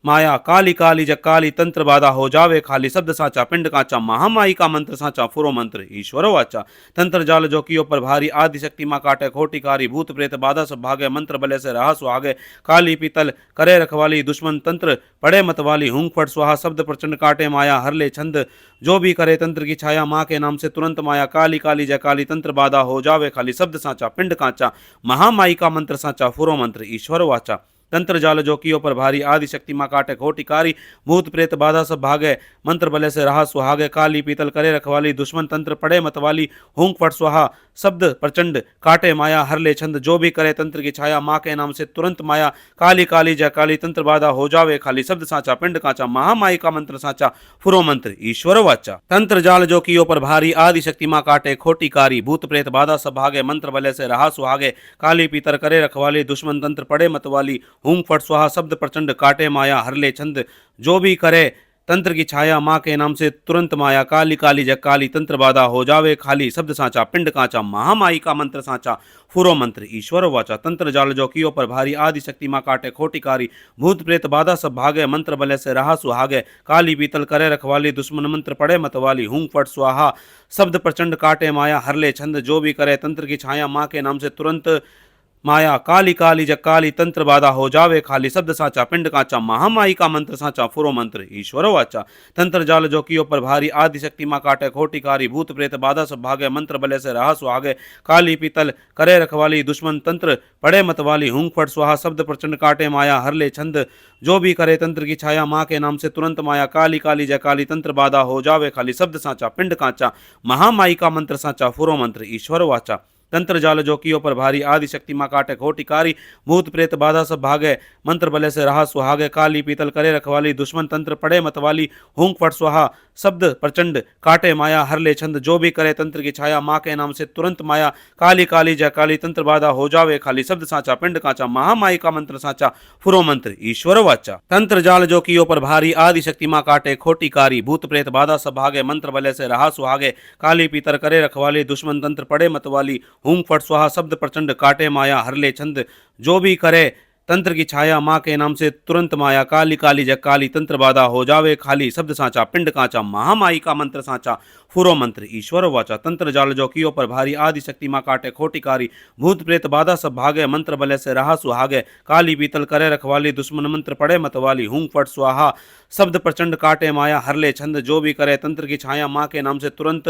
माया काली काली जग काली तंत्र बाधा हो जावे खाली शब्द साचा पिंड काचा महामाई का मंत्र साचा फुरो मंत्र ईश्वर वाचा तंत्र जाल जो कियो पर भारी आदि शक्ति माँ काटे खोटी कारी भूत प्रेत बाधा सब भागे मंत्र बले से रहा सुहागे काली पीतल करे रखवाली दुश्मन तंत्र पड़े मतवाली हूंक फट स्वाहा शब्द प्रचंड काटे माया हर ले छंद जो भी करे तंत्र की छाया माँ के नाम से तुरंत माया काली काली जय काली तंत्र बाधा हो जावे खाली शब्द साचा पिंड काचा महामाई का मंत्र साचा फुरो मंत्र ईश्वर वाचा तंत्र जाल जो कियो पर भारी आदि शक्ति माँ काटे खोटी कारी भूत प्रेत बाधा सब भागे मंत्र बले से रहा सुहागे काली पीतल करे रखवाली दुश्मन तंत्र पड़े मतवाली हूंक फट स्वाहा शब्द प्रचंड काटे माया हर ले छंद जो भी करे तंत्र की छाया माँ के नाम से तुरंत माया काली काली जय काली तंत्र बाधा हो जावे खाली शब्द साचा पिंड काचा महामाई का मंत्र साचा फुरो मंत्र ईश्वर वाचा तंत्र जाल जो कियो पर भारी आदि शक्ति माँ काटे खोटी कारी भूत प्रेत बाधा सब भागे मंत्र बले से रहा सुहागे काली पीतर करे रखवाली दुश्मन तंत्र पड़े मतवाली हूंक फट स्वाहा शब्द प्रचंड काटे माया हर ले छंद जो भी करे तंत्र की छाया माँ के नाम से तुरंत माया, काली काली जग काली तंत्र बाधा हो जावे खाली, शब्द साचा पिंड काचा, महामाई का मंत्र साचा, फुरो मंत्र ईश्वर वाचा, तंत्र जाल जो कियो पर भारी, आदि शक्ति माँ काटे खोटिकारी, भूत प्रेत बाधा सब भागे, मंत्र बले से रहा सुहागे, काली पीतल करे रखवाली, दुश्मन मंत्र पड़े मतवाली, हूं फट स्वाहा, शब्द प्रचंड काटे माया, हरले छंद जो भी करे, तंत्र की छाया माँ के नाम से तुरंत माया, काली काली जग काली तंत्र बाधा हो जावे खाली, शब्द साचा पिंड काचा, महामाई का मंत्र साचा, फुरो मंत्र ईश्वर वाचा, तंत्र जाल जो कियो पर भारी, आदि शक्ति माँ काटे खोटिकारी, भूत प्रेत बाधा सब भागे, मंत्र बले से रहा सुहागे, काली पीतल करे रखवाली, दुश्मन तंत्र पड़े मतवाली, हूं फट स्वाहा, शब्द प्रचंड काटे माया, हरले छंद जो भी करे, तंत्र की छाया माँ के नाम से तुरंत माया, काली काली जय काली तंत्र बाधा हो जावे खाली, शब्द साचा पिंड काचा, महामाई का मंत्र साचा, फुरो मंत्र ईश्वर वाचा, तंत्र जाल जो कियो पर भारी, आदि शक्ति माँ काटे खोटिकारी, भूत प्रेत बाधा सब भागे, मंत्र बले से रहा सुहागे, काली पीतल करे रखवाली, दुश्मन तंत्र पड़े मतवाली, हूं फट स्वाहा, शब्द प्रचंड काटे माया, हरले छंद जो भी करे, तंत्र की छाया माँ के नाम से तुरंत माया, काली काली जय काली तंत्र बाधा हो जावे खाली, शब्द साचा पिंड काचा, महामाई का मंत्र साचा, फुरो मंत्र ईश्वर वाचा, तंत्र जाल जो कियो पर भारी, आदि शक्ति माँ काटे खोटिकारी, भूत प्रेत बाधा सब भागे, मंत्र बले से रहा सुहागे, काली पीतर करे रखवाली, दुश्मन तंत्र पड़े मतवाली, हूं फट स्वाहा, शब्द प्रचंड काटे माया, हरले छंद जो भी करे, तंत्र की छाया माँ के नाम से तुरंत माया, काली काली जग काली तंत्र बाधा हो जावे खाली, शब्द साचा पिंड काचा, महामाई का मंत्र साचा, फुरो मंत्र ईश्वर वाचा, तंत्र जाल जो कियो पर भारी, आदि शक्ति माँ काटे खोटिकारी, भूत प्रेत बाधा सब भागे, मंत्र बले से रहा सुहागे, काली पीतल करे रखवाली, दुश्मन मंत्र पड़े मतवाली, हूं फट स्वाहा, शब्द प्रचंड काटे माया, हरले छंद जो भी करे, तंत्र की छाया माँ के नाम से तुरंत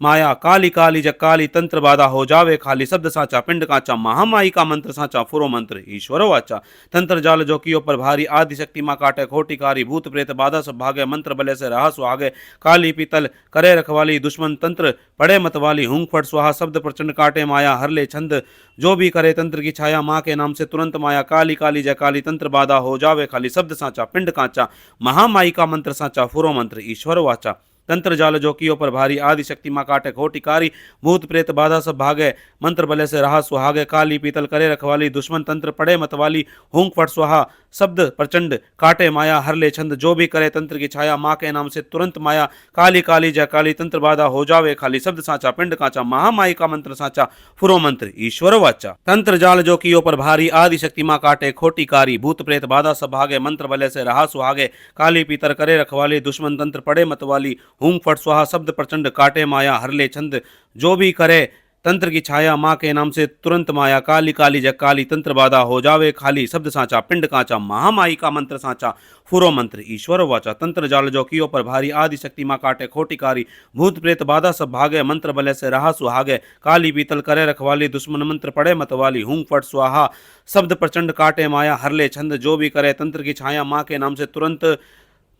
माया, काली काली जग काली तंत्र बाधा हो जावे खाली, शब्द साचा पिंड काचा, महामाई का मंत्र साचा, फुरो मंत्र ईश्वर वाचा, तंत्र जाल जो कियो पर भारी, आदि शक्ति माँ काटे खोटिकारी, भूत प्रेत बाधा सब भागे, मंत्र बले से रहा सुहागे, काली पीतल करे रखवाली, दुश्मन तंत्र पड़े मतवाली, हूं फट स्वाहा, शब्द प्रचंड काटे माया, हरले छंद जो भी करे, तंत्र की छाया माँ के नाम से तुरंत माया, काली काली जय काली तंत्र बाधा हो जावे खाली, शब्द साचा पिंड काचा, महामाई का मंत्र साचा, फुरो मंत्र ईश्वर वाचा, तंत्र जाल जो कियो पर भारी, आदि शक्ति माँ काटे खोटिकारी, भूत प्रेत बाधा सब भागे, मंत्र बले से रहा सुहागे, काली पीतल करे रखवाली, दुश्मन तंत्र पड़े मतवाली, हूं फट स्वाहा, शब्द प्रचंड काटे माया, हरले छंद जो भी करे, तंत्र की छाया माँ के नाम से तुरंत माया, काली काली जय काली तंत्र बाधा हो जावे खाली, शब्द साचा पिंड काचा, महामाई का मंत्र साचा, फुरो मंत्र ईश्वर वाचा, तंत्र जाल जो कियो पर भारी, आदि शक्ति माँ काटे खोटिकारी, भूत प्रेत बाधा सब भागे, मंत्र बले से रहा सुहागे, काली पीतर करे रखवाली, दुश्मन तंत्र पड़े मतवाली, हूं फट स्वाहा, शब्द प्रचंड काटे माया, हरले छंद जो भी करे, तंत्र की छाया माँ के नाम से तुरंत माया, काली काली जग काली तंत्र बाधा हो जावे खाली, शब्द साचा पिंड काचा, महामाई का मंत्र साचा, फुरो मंत्र ईश्वर वाचा, तंत्र जाल जो कियो पर भारी, आदि शक्ति माँ काटे खोटिकारी, भूत प्रेत बाधा सब भागे, मंत्र बले से रहा सुहागे, काली पीतल करे रखवाली, दुश्मन मंत्र पड़े मतवाली, हूं फट स्वाहा, शब्द प्रचंड काटे माया, हरले छंद जो भी करे, तंत्र की छाया माँ के नाम से तुरंत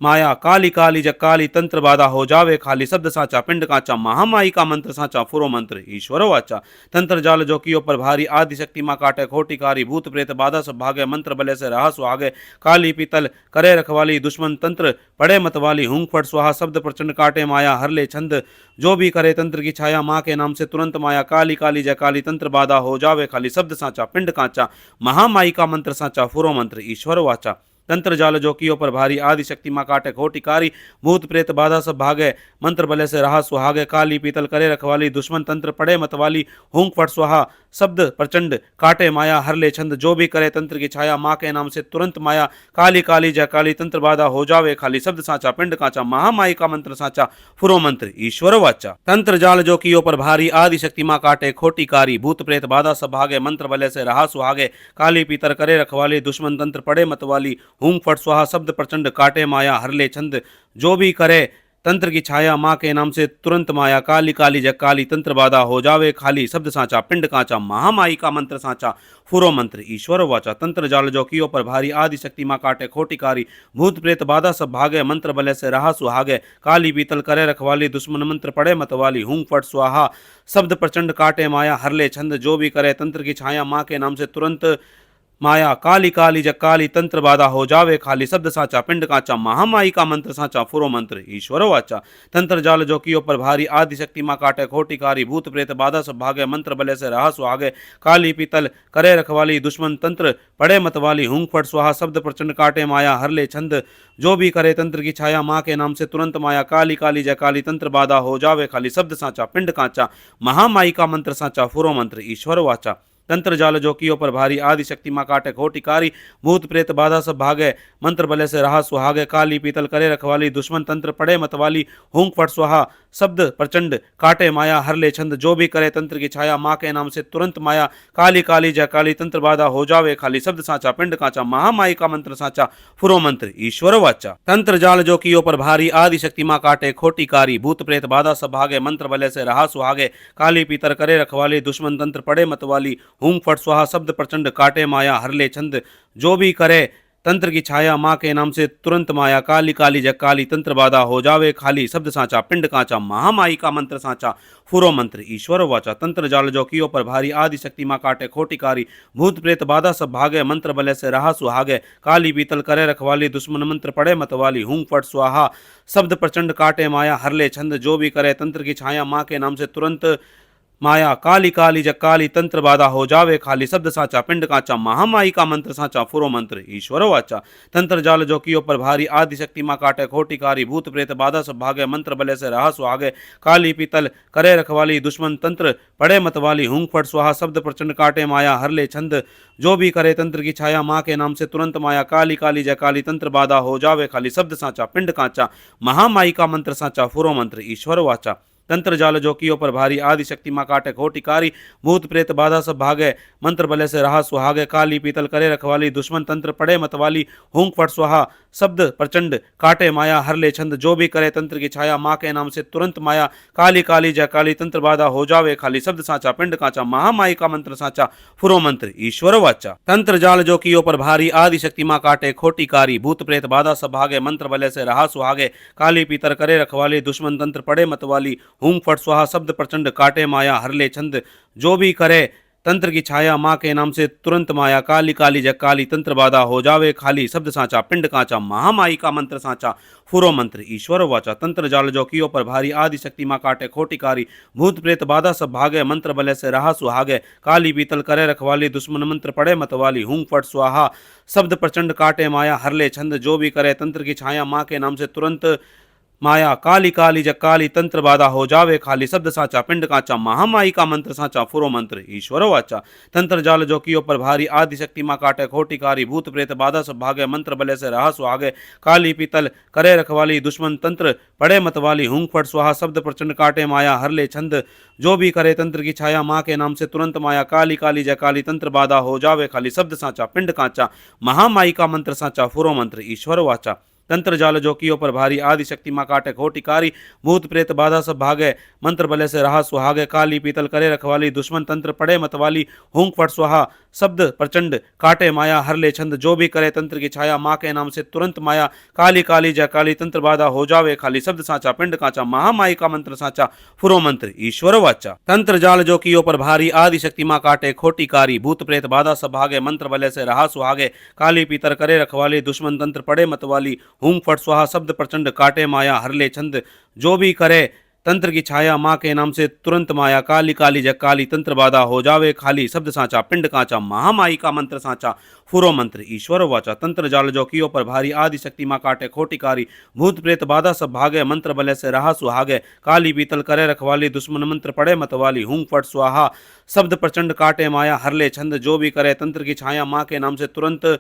माया, काली काली जग काली तंत्र बाधा हो जावे खाली, शब्द साचा पिंड काचा, महामाई का मंत्र साचा, फुरो मंत्र ईश्वर वाचा, तंत्र जाल जो कियो पर भारी, आदि शक्ति माँ काटे खोटिकारी, भूत प्रेत बाधा सब भागे, मंत्र बले से रहा सुहागे, काली पीतल करे रखवाली, दुश्मन तंत्र पड़े मतवाली, हूं फट स्वाहा, शब्द प्रचंड काटे माया, हरले छंद जो भी करे, तंत्र की छाया माँ के नाम से तुरंत माया, काली काली जय काली तंत्र बाधा हो जावे खाली, शब्द साचा पिंड काचा, महामाई का मंत्र साचा, फुरो मंत्र ईश्वर वाचा, तंत्र जाल जो कियो पर भारी, आदि शक्ति माँ काटे खोटिकारी, भूत प्रेत बाधा सब भागे, मंत्र बले से रहा सुहागे, काली पीतल करे रखवाली, दुश्मन तंत्र पड़े मतवाली, हूं फट स्वाहा, शब्द प्रचंड काटे माया, हरले छंद जो भी करे, तंत्र की छाया माँ के नाम से तुरंत माया, काली काली जय काली तंत्र बाधा हो जावे खाली, शब्द साचा पिंड काचा, महामाई का मंत्र साचा, फुरो मंत्र ईश्वर वाचा, तंत्र जाल जो कियो पर भारी, आदि शक्ति माँ काटे खोटिकारी, भूत प्रेत बाधा सब भागे, मंत्र बले से रहा सुहागे, काली पीतर करे रखवाली, दुश्मन तंत्र पड़े मतवाली, हूं फट स्वाहा, शब्द प्रचंड काटे माया, हरले छंद जो भी करे, तंत्र की छाया माँ के नाम से तुरंत माया, काली काली जग काली तंत्र बाधा हो जावे खाली, शब्द साचा पिंड काचा, महामाई का मंत्र साचा, फुरो मंत्र ईश्वर वाचा, तंत्र जाल जो कियो पर भारी, आदि शक्ति माँ काटे खोटिकारी, भूत प्रेत बाधा सब भागे, मंत्र बले से रहा सुहागे, काली पीतल करे रखवाली, दुश्मन मंत्र पड़े मतवाली, हूं फट स्वाहा, शब्द प्रचंड काटे माया, हरले छंद जो भी करे, तंत्र की छाया माँ के नाम से तुरंत माया काली काली जग काली तंत्र बाधा हो जावे खाली शब्द साचा पिंड काचा महामाई का मंत्र साचा फुरो मंत्र ईश्वर वाचा तंत्र जाल जो कियो पर भारी आदि शक्ति माँ काटे खोटी कारी भूत प्रेत बाधा सब भागे मंत्र बले से रहा सुहागे काली पीतल करे रखवाली दुश्मन तंत्र पड़े मत वाली हूंग फट स्वाहा शब्द प्रचंड काटे माया हर ले छंद जो भी करे तंत्र की छाया माँ के नाम से तुरंत माया काली काली जय काली तंत्र बाधा हो जावे खाली शब्द साचा पिंड काचा महामाई का मंत्र साचा फुरो मंत्र ईश्वर वाचा तंत्र जाल जो कियो पर भारी आदि शक्ति माँ काटे खोटी कारी भूत प्रेत बाधा सब भागे मंत्र बले से रहा सुहागे काली पीतल करे रखवाली दुश्मन तंत्र पड़े मतवाली हूंग फट स्वाहा शब्द प्रचंड काटे माया हर ले छंद जो भी करे तंत्र की छाया माँ के नाम से तुरंत माया काली काली जय काली तंत्र बाधा हो जावे खाली शब्द साचा पिंड काचा महामाई का मंत्र साचा फुरो मंत्र ईश्वर वाचा तंत्र जाल जो कियो पर भारी आदि शक्ति माँ काटे खोटी कारी भूत प्रेत बाधा सब भागे मंत्र बले से रहा सुहागे काली पीतर करे रखवाली दुश्मन तंत्र पड़े मतवाली हूंग फट स्वाहा शब्द प्रचंड काटे माया हर ले छंद जो भी करे तंत्र की छाया माँ के नाम से तुरंत माया काली काली जग काली तंत्र बाधा हो जावे खाली शब्द साचा पिंड काचा महामाई का मंत्र साचा फुरो मंत्र ईश्वर वाचा तंत्र जाल जो कियो पर भारी आदि शक्ति माँ काटे खोटी कारी भूत प्रेत बाधा सब भागे मंत्र बले से रहा सुहागे काली पीतल करे रखवाली दुश्मन मंत्र पड़े मतवाली हूंग फट स्वाहा शब्द प्रचंड काटे माया हर ले छंद जो भी करे तंत्र की छाया माँ के नाम से तुरंत माया काली काली जग काली तंत्र बाधा हो जावे खाली शब्द साचा पिंड काचा महामाई का मंत्र साचा फुरो मंत्र ईश्वर वाचा तंत्र जाल जो कियो पर भारी आदि शक्ति माँ काटे खोटी कारी भूत प्रेत बाधा सब भागे मंत्र बले से रहा सुहागे काली पीतल करे रखवाली दुश्मन तंत्र पड़े मतवाली हूंग फट स्वाहा शब्द प्रचंड काटे माया हर ले छंद जो भी करे तंत्र की छाया माँ के नाम से तुरंत माया काली काली जय काली तंत्र बाधा हो जावे खाली शब्द साचा पिंड काचा महामाई का मंत्र साचा फुरो मंत्र ईश्वर वाचा तंत्र जाल जो कियो पर भारी आदि शक्ति माँ काटे खोटी कारी भूत प्रेत बाधा सब भागे मंत्र बले से रहा सुहागे काली पीतल करे रखवाली दुश्मन तंत्र पड़े मतवाली हूंग फट स्वाहा शब्द प्रचंड काटे माया हर ले छंद जो भी करे तंत्र की छाया माँ के नाम से तुरंत माया काली काली जय काली तंत्र बाधा हो जावे खाली शब्द साचा पिंड काचा महामाई का मंत्र साचा फुरो मंत्र ईश्वर वाचा तंत्र जाल जो कियो पर भारी आदि शक्ति माँ काटे खोटी कारी भूत प्रेत बाधा सब भागे मंत्र बले से रहा सुहागे काली पीतर करे रखवाली दुश्मन तंत्र पड़े मतवाली हूंग फट स्वाहा शब्द प्रचंड काटे माया हर ले छंद जो भी करे तंत्र की छाया माँ के नाम से तुरंत माया काली काली जग काली तंत्र बाधा हो जावे खाली शब्द साचा पिंड काचा महामाई का मंत्र साचा फुरो मंत्र ईश्वर वाचा तंत्र जाल जो कियो पर भारी आदि शक्ति माँ काटे खोटी कारी भूत प्रेत बाधा सब भागे मंत्र बले से रहा सुहागे काली पीतल करे रखवाली दुश्मन मंत्र पड़े मतवाली हूंग फट स्वाहा शब्द प्रचंड काटे माया हर ले छंद जो भी करे तंत्र की छाया माँ के नाम से तुरंत माया काली काली जग काली तंत्र बाधा हो जावे खाली शब्द साचा पिंड काचा महामाई का मंत्र साचा फुरो मंत्र ईश्वर वाचा तंत्र जाल जो कियो पर भारी आदि शक्ति माँ काटे खोटी कारी भूत प्रेत बाधा सब भागे मंत्र बले से रहा सुहागे काली पीतल करे रखवाली दुश्मन तंत्र पड़े मतवाली हूंग फट स्वाहा शब्द प्रचंड काटे माया हर ले छंद जो भी करे तंत्र की छाया माँ के नाम से तुरंत माया काली काली जय काली तंत्र बाधा हो जावे खाली शब्द साचा पिंड काचा महामाई का मंत्र साचा फुरो मंत्र ईश्वर वाचा तंत्र जाल जो कियो पर भारी आदि शक्ति माँ काटे खोटी कारी भूत प्रेत बाधा सब भागे मंत्र बले से रहा सुहागे काली पीतल करे रखवाली दुश्मन तंत्र पड़े मतवाली हूंग फट स्वाहा शब्द प्रचंड काटे माया हर ले छंद जो भी करे तंत्र की छाया माँ के नाम से तुरंत माया काली काली जय काली तंत्र बाधा हो जावे खाली शब्द साचा पिंड काचा महामाई का मंत्र साचा फुरो मंत्र ईश्वर वाचा तंत्र जाल जो कियो पर भारी आदि शक्ति माँ काटे खोटी कारी भूत प्रेत बाधा सब भागे मंत्र बले से रहा सुहागे काली पीतर करे रखवाली दुश्मन तंत्र पड़े मतवाली हूंग फट स्वाहा शब्द प्रचंड काटे माया हर ले छंद जो भी करे तंत्र की छाया माँ के नाम से तुरंत माया काली काली जग काली तंत्र बाधा हो जावे खाली शब्द साचा पिंड काचा महामाई का मंत्र साचा फुरो मंत्र ईश्वर वाचा तंत्र जाल जो कियो पर भारी आदि शक्ति माँ काटे खोटी कारी भूत प्रेत बाधा सब भागे मंत्र बले से रहा सुहागे काली पीतल करे रखवाली दुश्मन मंत्र पड़े मतवाली हूंग फट स्वाहा शब्द प्रचंड काटे माया हर ले छंद जो भी करे तंत्र की छाया माँ के नाम से तुरंत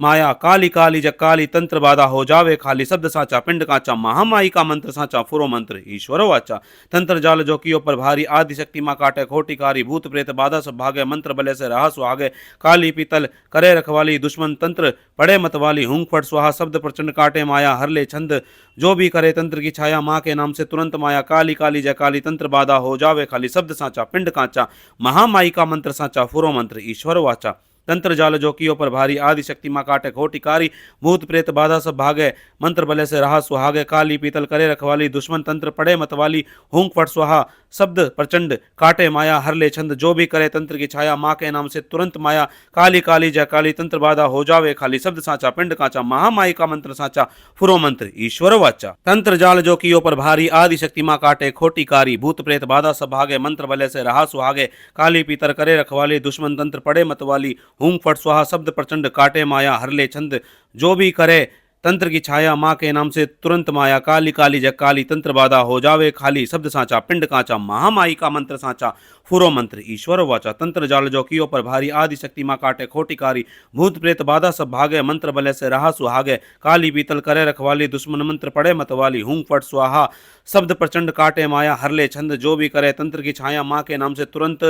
माया काली काली जग काली तंत्र बाधा हो जावे खाली शब्द साचा पिंड काचा महामाई का मंत्र साचा फुरो मंत्र ईश्वर वाचा तंत्र जाल जो कियो पर भारी आदि शक्ति माँ काटे खोटी कारी भूत प्रेत बाधा सब भागे मंत्र बले से रहा सुहागे काली पीतल करे रखवाली दुश्मन तंत्र पड़े मतवाली हूंग फट स्वाहा शब्द प्रचंड काटे माया हर ले छंद जो भी करे तंत्र की छाया माँ के नाम से तुरंत माया काली काली जय काली तंत्र बाधा हो जावे खाली शब्द साचा पिंड काचा महामाई का मंत्र साचा फुरो मंत्र ईश्वर वाचा तंत्र जाल जोकियो पर भारी आदि शक्ति माँ काटे खोटिकारी भूत प्रेत बाधा सब भागे मंत्र बले से रहा सुहागे काली पीतल करे रखवाली दुश्मन तंत्र पड़े मतवाली हूंक फट स्वाहा शब्द प्रचंड काटे माया हर ले छंद जो भी करे तंत्र की छाया माँ के नाम से तुरंत माया काली काली जय काली तंत्र बाधा हो जावे खाली शब्द साचा पिंड काचा महामाई का मंत्र साचा फुरो मंत्र ईश्वर वाचा तंत्र जाल जो कियो पर भारी आदि शक्ति माँ काटे खोटी कारी भूत प्रेत बाधा सब भागे मंत्र बले से रहा सुहागे काली पीतर करे रखवाली दुश्मन तंत्र पड़े मतवाली हूंक फट स्वाहा शब्द प्रचंड काटे माया हर ले छंद जो भी करे तंत्र की छाया माँ के नाम से तुरंत माया काली काली जय काली तंत्र बाधा हो जावे खाली शब्द साचा पिंड काचा महामाई का मंत्र साचा फुरो मंत्र ईश्वर वाचा तंत्र जाल जो कियो पर भारी आदि शक्ति माँ काटे खोटिकारी भूत प्रेत बाधा सब भागे मंत्र बले से रहा सुहागे काली पीतल करे रखवाली दुश्मन मंत्र पड़े मतवाली हूंक फट स्वाहा शब्द प्रचंड काटे माया हर ले छंद जो भी करे तंत्र की छाया माँ के नाम से तुरंत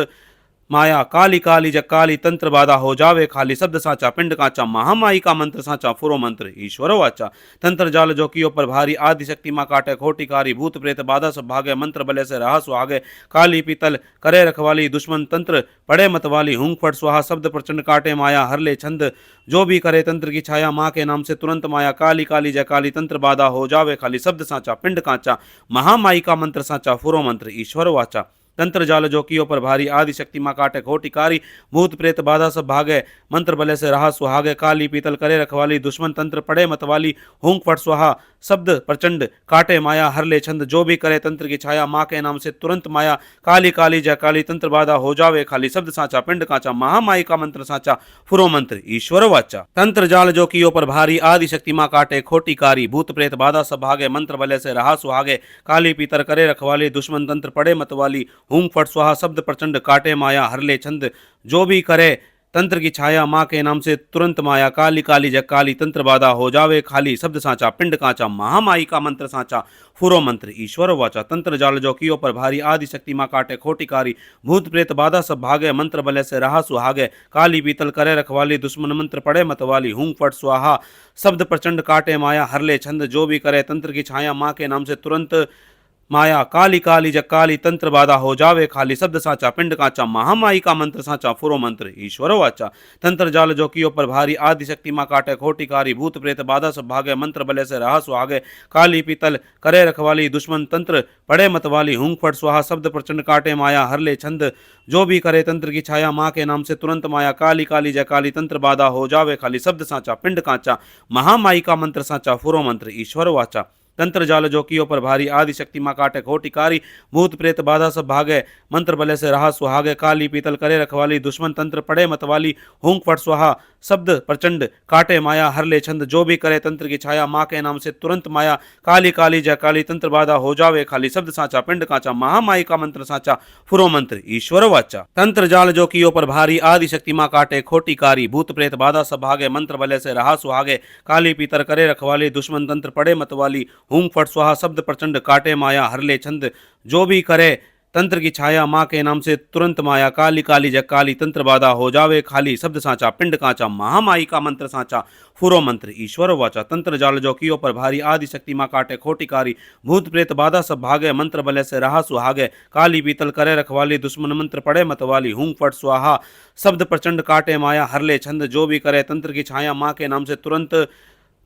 माया काली काली जय काली तंत्र बाधा हो जावे खाली शब्द साचा पिंड काचा महामाई का मंत्र साचा फुरो मंत्र ईश्वर वाचा तंत्र जाल जो कियो पर भारी आदि शक्ति माँ काटे खोटिकारी भूत प्रेत बाधा सब भागे मंत्र बले से रहा सुहागे काली पीतल करे रखवाली दुश्मन तंत्र पड़े मतवाली हूंक फट स्वाहा शब्द प्रचंड काटे माया हर ले छंद जो भी करे तंत्र की छाया माँ के नाम से तुरंत माया काली काली जय काली तंत्र बाधा हो जावे खाली शब्द साचा पिंड काचा महामाई का मंत्र साचा फुरो मंत्र ईश्वर वाचा तंत्र जाल जो कियो पर भारी आदि शक्ति माँ काटे खोटिकारी भूत प्रेत बाधा सब भागे मंत्र बले से रहा सुहागे काली पीतल करे रखवाली दुश्मन तंत्र पड़े मतवाली हूंक फट स्वाहा शब्द प्रचंड काटे माया हर ले छंद जो भी करे तंत्र की छाया माँ के नाम से तुरंत माया काली काली जय काली तंत्र बाधा हो जावे खाली शब्द साचा पिंड काचा महामाई का मंत्र साचा फुरो मंत्र ईश्वर वाचा तंत्र जाल जो कियो पर भारी आदि शक्ति माँ काटे खोटिकारी भूत प्रेत बाधा सब भागे मंत्र बले से रहा सुहागे काली पीतर करे रखवाली दुश्मन तंत्र पड़े मतवाली हूंक फट स्वाहा शब्द प्रचंड काटे माया हर ले छंद जो भी करे तंत्र की छाया माँ के नाम से तुरंत माया काली काली जय काली तंत्र बाधा हो जावे खाली शब्द साचा पिंड काचा महामाई का मंत्र साचा फुरो मंत्र ईश्वर वाचा तंत्र जाल जो कियो पर भारी आदि शक्ति माँ काटे खोटिकारी भूत प्रेत बाधा सब भागे मंत्र बले से रहा सुहागे काली पीतल करे रखवाली दुश्मन मंत्र पड़े मतवाली हूंक फट स्वाहा शब्द प्रचंड काटे माया हर ले छंद जो भी करे तंत्र की छाया माँ के नाम से तुरंत माया काली काली जय काली तंत्र बाधा हो जावे खाली शब्द साचा पिंड काचा महामाई का मंत्र साचा फुरो मंत्र ईश्वर वाचा तंत्र जाल जो कियो पर भारी आदि शक्ति माँ काटे खोटिकारी भूत प्रेत बाधा सब भागे मंत्र बले से रहा सुहागे काली पीतल करे रखवाली दुश्मन तंत्र पड़े मतवाली हूंक फट स्वाहा शब्द प्रचंड काटे माया हर ले छंद जो भी करे तंत्र की छाया माँ के नाम से तुरंत माया काली काली जय काली तंत्र बाधा हो जावे खाली शब्द साचा पिंड काचा महामाई का मंत्र साचा फुरो मंत्र ईश्वर वाचा तंत्र जाल जो कियो पर भारी आदि शक्ति माँ काटे खोटिकारी भूत प्रेत बाधा सब भागे मंत्र बले से रहा सुहागे काली पीतल करे रखवाली दुश्मन तंत्र पड़े मतवाली हूंक फट स्वाहा शब्द प्रचंड काटे माया हर ले छंद जो भी करे तंत्र की छाया माँ के नाम से तुरंत माया काली काली जय काली तंत्र बाधा हो जावे खाली शब्द साचा पिंड काचा महामाई का मंत्र साचा फुरो मंत्र ईश्वर वाचा तंत्र जाल जो कियो पर भारी आदि शक्ति माँ काटे खोटिकारी भूत प्रेत बाधा सब भागे मंत्र बले से रहा सुहागे काली पीतर करे रखवाली दुश्मन तंत्र पड़े मतवाली हूंक फट स्वाहा शब्द प्रचंड काटे माया हर ले छंद जो भी करे तंत्र की छाया माँ के नाम से तुरंत माया काली काली जय काली तंत्र बाधा हो जावे खाली शब्द साचा पिंड काचा महामाई का मंत्र साचा फुरो मंत्र ईश्वर वाचा तंत्र जाल जो कियो पर भारी आदि शक्ति माँ काटे खोटिकारी भूत प्रेत बाधा सब भागे मंत्र बले से रहा सुहागे काली पीतल करे रखवाली दुश्मन मंत्र पड़े मतवाली हूंक फट स्वाहा शब्द प्रचंड काटे माया हर ले छंद जो भी करे तंत्र की छाया माँ के नाम से तुरंत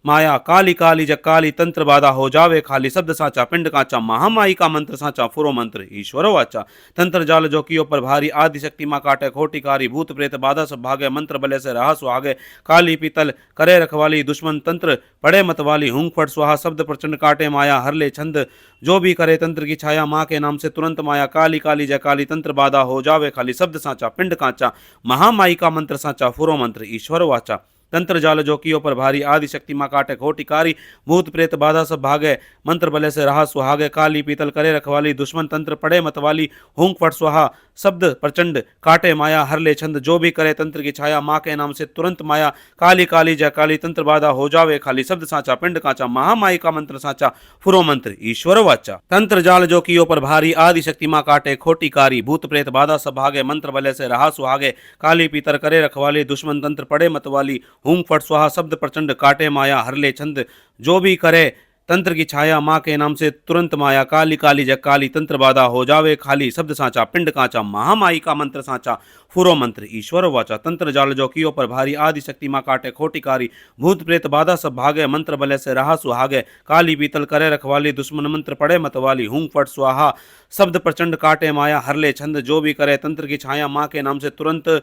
माया काली काली जय काली तंत्र बाधा हो जावे खाली शब्द साचा पिंड काचा महामाई का मंत्र साचा फुरो मंत्र ईश्वर वाचा तंत्र जाल जो कियो पर भारी आदि शक्ति माँ काटे खोटिकारी भूत प्रेत बाधा सब भागे मंत्र बले से रहा सुहागे काली पीतल करे रखवाली दुश्मन तंत्र पड़े मतवाली हूंक फट स्वाहा शब्द प्रचंड काटे माया हर ले छंद जो भी करे तंत्र की छाया माँ के नाम से तुरंत माया काली काली जय काली तंत्र बाधा हो जावे खाली शब्द साचा पिंड काचा महामाई का मंत्र साचा फुरो मंत्र ईश्वर वाचा तंत्र जाल जो कियो पर भारी आदि शक्ति माँ काटे खोटिकारी भूत प्रेत बाधा सब भागे मंत्र बले से रहा सुहागे काली पीतल करे रखवाली दुश्मन तंत्र पड़े मतवाली हूंक फट स्वाहा शब्द प्रचंड काटे माया हर ले छंद जो भी करे तंत्र की छाया माँ के नाम से तुरंत माया काली काली जय काली तंत्र बाधा हो जावे खाली शब्द साचा पिंड काचा महामाई का मंत्र साचा फुरो मंत्र ईश्वर वाचा तंत्र जाल जो कियो पर भारी आदि शक्ति माँ काटे खोटिकारी भूत प्रेत बाधा सब भागे मंत्र बले से रहा सुहागे काली पीतर करे रखवाली दुश्मन तंत्र पड़े मतवाली हूंक फट स्वाहा शब्द प्रचंड काटे माया हर ले छंद जो भी करे तंत्र की छाया माँ के नाम से तुरंत माया, काली काली जग काली तंत्र बाधा हो जावे खाली, शब्द साचा पिंड काचा, महामाई का मंत्र साचा, फुरो मंत्र ईश्वर वाचा, तंत्र जाल जो कियो पर भारी, आदि शक्ति माँ काटे खोटिकारी, भूत प्रेत बाधा सब भागे, मंत्र बले से रहा सुहागे, काली पीतल करे रखवाली, दुश्मन मंत्र पड़े मतवाली, हूं फट स्वाहा, शब्द प्रचंड काटे माया, हरले छंद जो भी करे, तंत्र की छाया माँ के नाम से तुरंत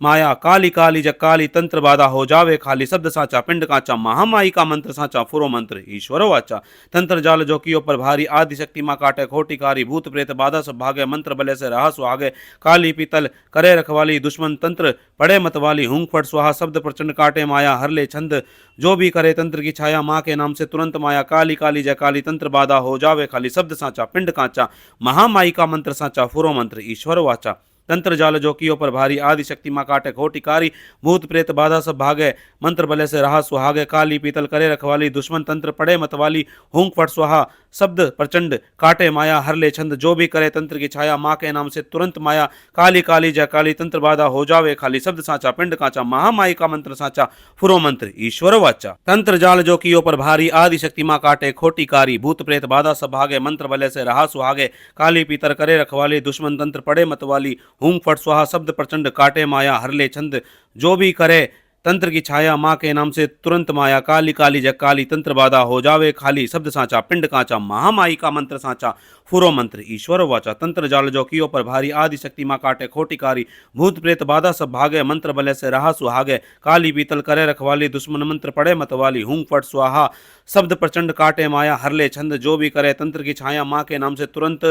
माया, काली काली जग काली तंत्र बाधा हो जावे खाली, शब्द साचा पिंड काचा, महामाई का मंत्र साचा, फुरो मंत्र ईश्वर वाचा, तंत्र जाल जो कियो पर भारी, आदि शक्ति माँ काटे खोटिकारी, भूत प्रेत बाधा सब भागे, मंत्र बले से रहा सुहागे, काली पीतल करे रखवाली, दुश्मन तंत्र पड़े मतवाली, हूं फट स्वाहा, शब्द प्रचंड काटे माया, हरले छंद जो भी करे, तंत्र की छाया माँ के नाम से तुरंत माया, काली काली जय काली तंत्र बाधा हो जावे खाली, शब्द साचा पिंड काचा, महामाई का मंत्र साचा, फुरो मंत्र ईश्वर वाचा, तंत्र जाल जो कियो पर भारी, आदि शक्ति माँ काटे खोटिकारी, भूत प्रेत बाधा सब भागे, मंत्र बले से रहा सुहागे, काली पीतल करे रखवाली, दुश्मन तंत्र पड़े मतवाली, हूं फट स्वाहा, शब्द प्रचंड काटे माया, हरले छंद जो भी करे, तंत्र की छाया माँ के नाम से तुरंत माया, काली काली जय काली तंत्र बाधा हो जावे खाली, शब्द साचा पिंड काचा, महामाई का मंत्र साचा, फुरो मंत्र ईश्वर वाचा, तंत्र जाल जो कियो पर भारी, आदि शक्ति माँ काटे खोटिकारी, भूत प्रेत बाधा सब भागे, मंत्र बले से रहा सुहागे, काली पीतर करे रखवाली, दुश्मन तंत्र पड़े मतवाली, हूं फट स्वाहा, शब्द प्रचंड काटे माया, हरले छंद जो भी करे, तंत्र की छाया माँ के नाम से तुरंत माया, काली काली जग काली तंत्र बाधा हो जावे खाली, शब्द साचा पिंड काचा, महामाई का मंत्र साचा, फुरो मंत्र ईश्वर वाचा, तंत्र जाल जो कियो पर भारी, आदि शक्ति माँ काटे खोटिकारी, भूत प्रेत बाधा सब भागे, मंत्र बले से रहा सुहागे, काली पीतल करे रखवाली, दुश्मन मंत्र पड़े मतवाली, हूं फट स्वाहा, शब्द प्रचंड काटे माया, हरले छंद जो भी करे, तंत्र की छाया माँ के नाम से तुरंत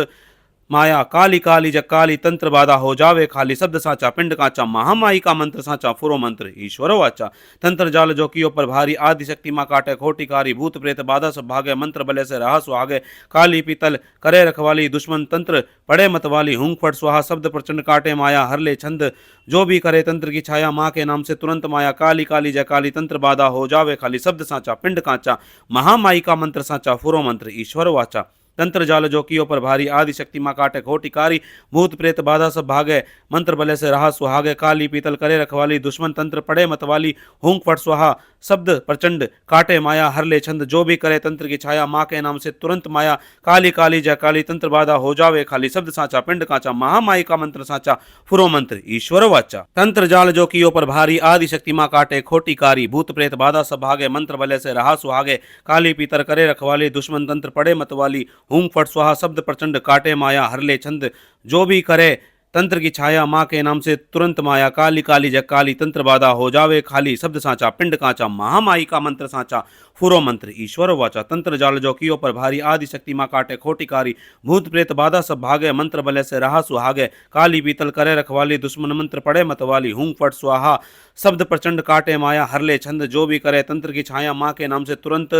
माया, काली काली जग काली तंत्र बाधा हो जावे खाली, शब्द साचा पिंड काचा, महामाई का मंत्र साचा, फुरो मंत्र ईश्वर वाचा, तंत्र जाल जो कियो पर भारी, आदि शक्ति माँ काटे खोटिकारी, भूत प्रेत बाधा सब भागे, मंत्र बले से रहा सुहागे, काली पीतल करे रखवाली, दुश्मन तंत्र पड़े मतवाली, हूं फट स्वाहा, शब्द प्रचंड काटे माया, हरले छंद जो भी करे, तंत्र की छाया माँ के नाम से तुरंत माया, काली काली जय काली तंत्र बाधा हो जावे खाली, शब्द साचा पिंड काचा, महामाई का मंत्र साचा, फुरो मंत्र ईश्वर वाचा, तंत्र जाल जो कियो पर भारी, आदि शक्ति माँ काटे खोटिकारी, भूत प्रेत बाधा सब भागे, मंत्र बले से रहा सुहागे, काली पीतल करे रखवाली, दुश्मन तंत्र पड़े मतवाली, हूं फट स्वाहा, शब्द प्रचंड काटे माया, हरले छंद जो भी करे, तंत्र की छाया माँ के नाम से तुरंत माया, काली काली जय काली तंत्र बाधा हो जावे खाली, शब्द साचा पिंड काचा, महामाई का मंत्र साचा, फुरो मंत्र ईश्वर वाचा, तंत्र जाल जो कियो पर भारी, आदि शक्ति माँ काटे खोटिकारी, भूत प्रेत बाधा सब भागे, मंत्र बले से रहा सुहागे, काली पीतर करे रखवाली, दुश्मन तंत्र पड़े मतवाली, हूं फट स्वाहा, शब्द प्रचंड काटे माया, हरले छंद जो भी करे, तंत्र की छाया माँ के नाम से तुरंत माया, काली काली जग काली तंत्र बाधा हो जावे खाली, शब्द साचा पिंड काचा, महामाई का मंत्र साचा, फुरो मंत्र ईश्वर वाचा, तंत्र जाल जो कियो पर भारी, आदि शक्ति माँ काटे खोटिकारी, भूत प्रेत बाधा सब भागे, मंत्र बले से रहा सुहागे, काली पीतल करे रखवाली, दुश्मन मंत्र पड़े मतवाली, हूं फट स्वाहा, शब्द प्रचंड काटे माया, हरले छंद जो भी करे, तंत्र की छाया माँ के नाम से तुरंत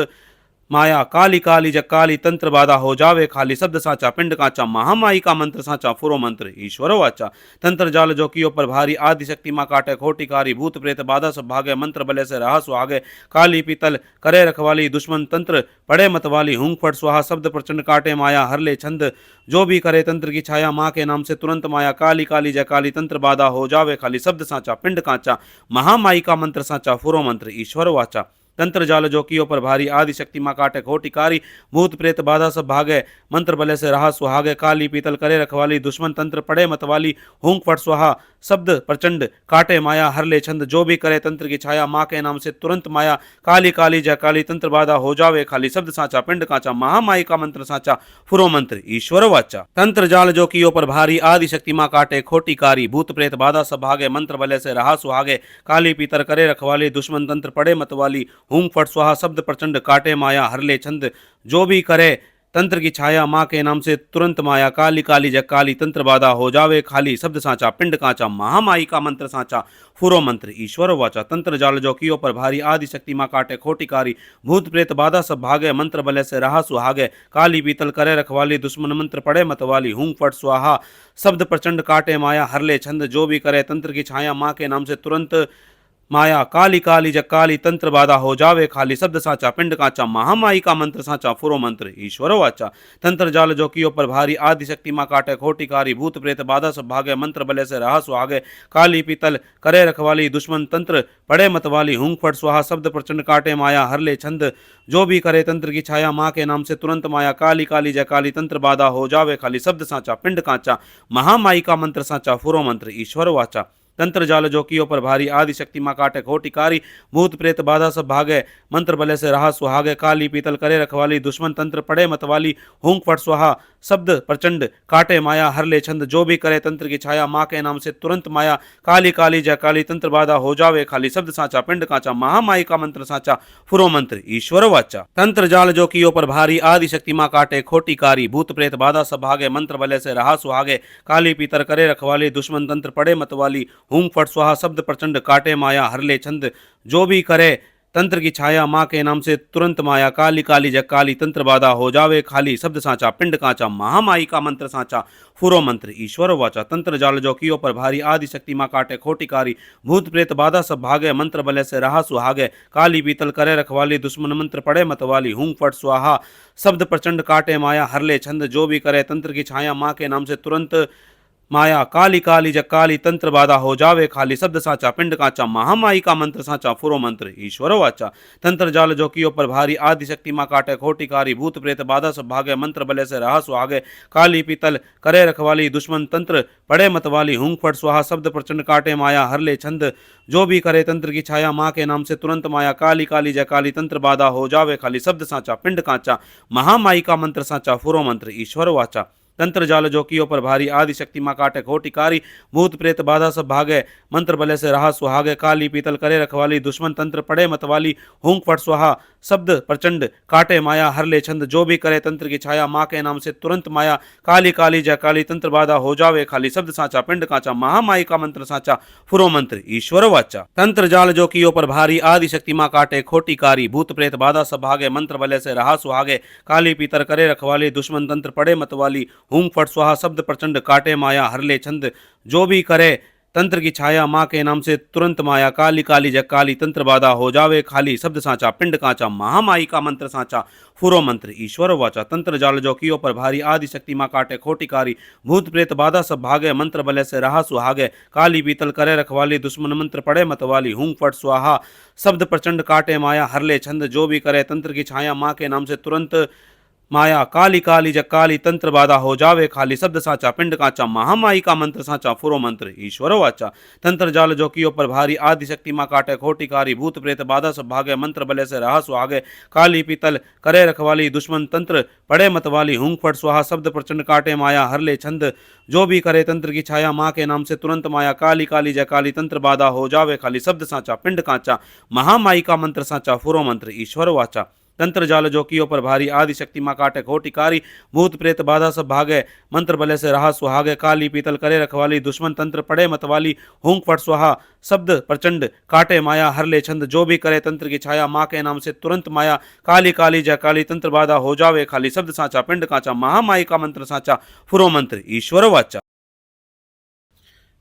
माया, काली काली जग काली तंत्र बाधा हो जावे खाली, शब्द साचा पिंड काचा, महामाई का मंत्र साचा, फुरो मंत्र ईश्वर वाचा, तंत्र जाल जो कियो पर भारी, आदि शक्ति माँ काटे खोटिकारी, भूत प्रेत बाधा सब भागे, मंत्र बले से रहा सुहागे, काली पीतल करे रखवाली, दुश्मन तंत्र पड़े मतवाली, हूं फट स्वाहा, शब्द प्रचंड काटे माया, हरले छंद जो भी करे, तंत्र की छाया माँ के नाम से तुरंत माया, काली काली जय काली तंत्र बाधा हो जावे खाली, शब्द साचा पिंड काचा, महामाई का मंत्र साचा, फुरो मंत्र ईश्वर वाचा, तंत्र जाल जो कियो पर भारी, आदि शक्ति माँ काटे खोटिकारी, भूत प्रेत बाधा सब भागे, मंत्र बले से रहा सुहागे, काली पीतल करे रखवाली, दुश्मन तंत्र पड़े मतवाली, हूं फट स्वाहा, शब्द प्रचंड काटे माया, हरले छंद जो भी करे, तंत्र की छाया माँ के नाम से तुरंत माया, काली काली जय काली तंत्र बाधा हो जावे खाली, शब्द साचा पिंड काचा, महामाई का मंत्र साचा, फुरो मंत्र ईश्वर वाचा, तंत्र जाल जो कियो पर भारी, आदि शक्ति माँ काटे खोटिकारी, भूत प्रेत बाधा सब भागे, मंत्र बले से रहा सुहागे, काली पीतर करे रखवाली, दुश्मन तंत्र पड़े मतवाली, हूं फट स्वाहा, शब्द प्रचंड काटे माया, हरले छंद जो भी करे, तंत्र की छाया माँ के नाम से तुरंत माया, काली काली जग काली तंत्र बाधा हो जावे खाली, शब्द साचा पिंड काचा, महामाई का मंत्र साचा, फुरो मंत्र ईश्वर वाचा, तंत्र जाल जो कियो पर भारी, आदि शक्ति माँ काटे खोटिकारी, भूत प्रेत बाधा सब भागे, मंत्र बले से रहा सुहागे, काली पीतल करे रखवाली, दुश्मन मंत्र पड़े मतवाली, हूं फट स्वाहा, शब्द प्रचंड काटे माया, हरले छंद जो भी करे, तंत्र की छाया माँ के नाम से तुरंत माया काली काली जग काली तंत्र बाधा हो जावे खाली शब्द साचा पिंड काचा महामाई का मंत्र साचा फुरो मंत्र ईश्वर वाचा तंत्र जाल जो कियो पर भारी आदि शक्ति माँ काटे खोटी कारी भूत प्रेत बाधा सब भागे मंत्र बले से रहा सुहागे काली पीतल करे रखवाली दुश्मन तंत्र पड़े मतवाली हूं फट स्वाहा शब्द प्रचंड काटे माया हर ले छंद जो भी करे तंत्र की छाया माँ के नाम से तुरंत माया काली काली जय काली तंत्र बाधा हो जावे खाली शब्द साचा पिंड काचा महामाई का मंत्र साचा फुरो मंत्र ईश्वर वाचा तंत्र जाल जो कियो पर भारी आदि शक्ति माँ काटे खोटी कारी भूत प्रेत बाधा सब भागे मंत्र बले से रहा सुहागे काली पीतल करे रखवाली दुश्मन तंत्र पड़े मतवाली हूं फट स्वाहा शब्द प्रचंड काटे माया हर ले छंद जो भी करे तंत्र की छाया माँ के नाम से तुरंत माया काली काली जय काली तंत्र बाधा हो जावे खाली शब्द साचा पिंड काचा महामाई का मंत्र साचा फुरो मंत्र ईश्वर वाचा तंत्र जाल जो कियो पर भारी आदि शक्ति माँ काटे खोटी कारी भूत प्रेत बाधा सब भागे मंत्र बले से रहा सुहागे काली पीतर करे रखवाली दुश्मन तंत्र पड़े मतवाली हूं फट स्वाहा शब्द प्रचंड काटे माया हर ले छंद जो भी करे तंत्र की छाया माँ के नाम से तुरंत माया काली काली जग काली तंत्र बाधा हो जावे खाली शब्द साचा पिंड काचा महामाई का मंत्र साचा फुरो मंत्र ईश्वर वाचा तंत्र जाल जो कियो पर भारी आदि शक्ति माँ काटे खोटी कारी भूत प्रेत बाधा सब भागे मंत्र बले से रहा सुहागे काली पीतल करे रखवाली दुश्मन मंत्र पड़े मतवाली हूं फट स्वाहा शब्द प्रचंड काटे माया हर ले छंद जो भी करे तंत्र की छाया माँ के नाम से तुरंत माया काली काली जग काली तंत्र बाधा हो जावे खाली शब्द साचा पिंड काचा महामाई का मंत्र साचा फुरो मंत्र ईश्वर वाचा तंत्र जाल जो कियो पर भारी आदि शक्ति माँ काटे खोटी कारी भूत प्रेत बाधा सब भागे मंत्र बले से रहा सुहागे काली पीतल करे रखवाली दुश्मन तंत्र पड़े मतवाली हूं फट स्वाहा शब्द प्रचंड काटे माया हर ले छंद जो भी करे तंत्र की छाया माँ के नाम से तुरंत माया काली काली जय काली तंत्र बाधा हो जावे खाली शब्द साचा पिंड काचा महामाई का मंत्र साचा फुरो मंत्र ईश्वर वाचा तंत्र जाल जो कियो पर भारी आदि शक्ति माँ काटे खोटी कारी भूत प्रेत बाधा सब भागे मंत्र बले से रहा सुहागे काली पीतल करे रखवाली दुश्मन तंत्र पड़े मतवाली हूं फट स्वाहा शब्द प्रचंड काटे माया हर ले छंद जो भी करे तंत्र की छाया माँ के नाम से तुरंत माया काली काली जय काली तंत्र बाधा हो जावे खाली शब्द साचा पिंड काचा महामाई का मंत्र साचा फुरो मंत्र ईश्वर वाचा तंत्र जाल जो कियो पर भारी आदि शक्ति माँ काटे खोटी कारी भूत प्रेत बाधा सब भागे मंत्र बले से रहा सुहागे काली पीतर करे रखवाली दुश्मन तंत्र पड़े मतवाली हूं फट स्वाहा शब्द प्रचंड काटे माया हर ले छंद जो भी करे तंत्र की छाया माँ के नाम से तुरंत माया काली काली जग काली तंत्र बाधा हो जावे खाली शब्द साचा पिंड काचा महामाई का मंत्र साचा फुरो मंत्र ईश्वर वाचा तंत्र जाल जो कियो पर भारी आदि शक्ति माँ काटे खोटी कारी भूत प्रेत बाधा सब भागे मंत्र बले से रहा सुहागे काली पीतल करे रखवाली दुश्मन मंत्र पड़े मतवाली हूं फट स्वाहा शब्द प्रचंड काटे माया हर ले छंद जो भी करे तंत्र की छाया माँ के नाम से तुरंत माया काली काली जग काली तंत्र बाधा हो जावे खाली शब्द साचा पिंड काचा महामाई का मंत्र साचा फुरो मंत्र ईश्वर वाचा तंत्र जाल जो कियो पर भारी आदि शक्ति माँ काटे खोटी कारी भूत प्रेत बाधा सब भागे मंत्र बले से रहा सुहागे काली पीतल करे रखवाली दुश्मन तंत्र पड़े मतवाली हूं फट स्वाहा शब्द प्रचंड काटे माया हर ले छंद जो भी करे तंत्र की छाया माँ के नाम से तुरंत माया काली काली जय काली तंत्र बाधा हो जावे खाली शब्द साचा पिंड काचा महामाई का मंत्र साचा फुरो मंत्र ईश्वर वाचा तंत्र जाल जो कियो पर भारी आदि शक्ति माँ काटे खोटी कारी भूत प्रेत बाधा सब भागे मंत्र बले से रहा सुहागे काली पीतल करे रखवाली दुश्मन तंत्र पड़े मतवाली हूं फट स्वाहा शब्द प्रचंड काटे माया हर ले छंद जो भी करे तंत्र की छाया माँ के नाम से तुरंत माया काली काली जय काली तंत्र बाधा हो जावे खाली शब्द साचा पिंड काचा महामाई का मंत्र साचा फुरो मंत्र ईश्वर वाचा।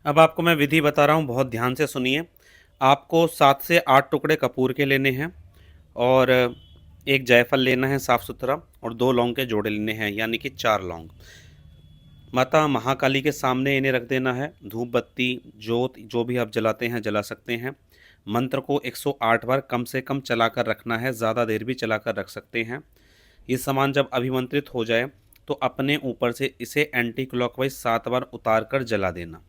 अब आपको मैं विधि बता रहा हूँ, बहुत ध्यान से सुनिए। आपको 7 से 8 टुकड़े कपूर के लेने हैं और एक जायफल लेना है साफ़ सुथरा और 2 लौंग के जोड़े लेने हैं, यानी कि 4 लौंग। माता महाकाली के सामने इन्हें रख देना है। धूप बत्ती जोत जो भी आप जलाते हैं जला सकते हैं। मंत्र को 108 बार कम से कम चलाकर रखना है, ज़्यादा देर भी चलाकर रख सकते हैं। ये सामान जब अभिमंत्रित हो जाए तो अपने ऊपर से इसे एंटी क्लॉकवाइज 7 बार उतार कर जला देना।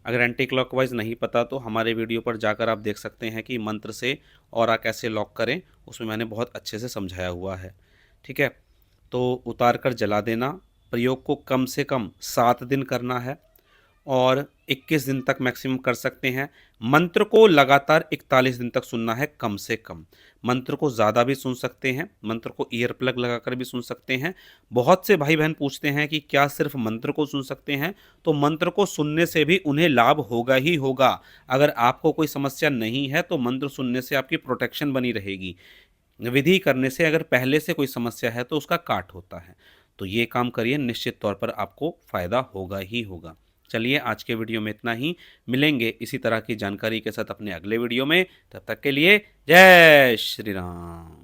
अगर एंटी क्लॉकवाइज नहीं पता तो हमारे वीडियो पर जाकर आप देख सकते हैं कि मंत्र से ऑरा कैसे लॉक करें, उसमें मैंने बहुत अच्छे से समझाया हुआ है। ठीक है, तो उतार कर जला देना। प्रयोग को कम से कम 7 दिन करना है और 21 दिन तक मैक्सिमम कर सकते हैं। मंत्र को लगातार 41 दिन तक सुनना है कम से कम। मंत्र को ज़्यादा भी सुन सकते हैं, मंत्र को ईयर प्लग लगाकर भी सुन सकते हैं। बहुत से भाई बहन पूछते हैं कि क्या सिर्फ मंत्र को सुन सकते हैं, तो मंत्र को सुनने से भी उन्हें लाभ होगा ही होगा। अगर आपको कोई समस्या नहीं है तो मंत्र सुनने से आपकी प्रोटेक्शन बनी रहेगी। विधि करने से अगर पहले से कोई समस्या है तो उसका काट होता है। तो ये काम करिए, निश्चित तौर पर आपको फ़ायदा होगा ही होगा। चलिए आज के वीडियो में इतना ही, मिलेंगे इसी तरह की जानकारी के साथ अपने अगले वीडियो में। तब तक के लिए जय श्री राम।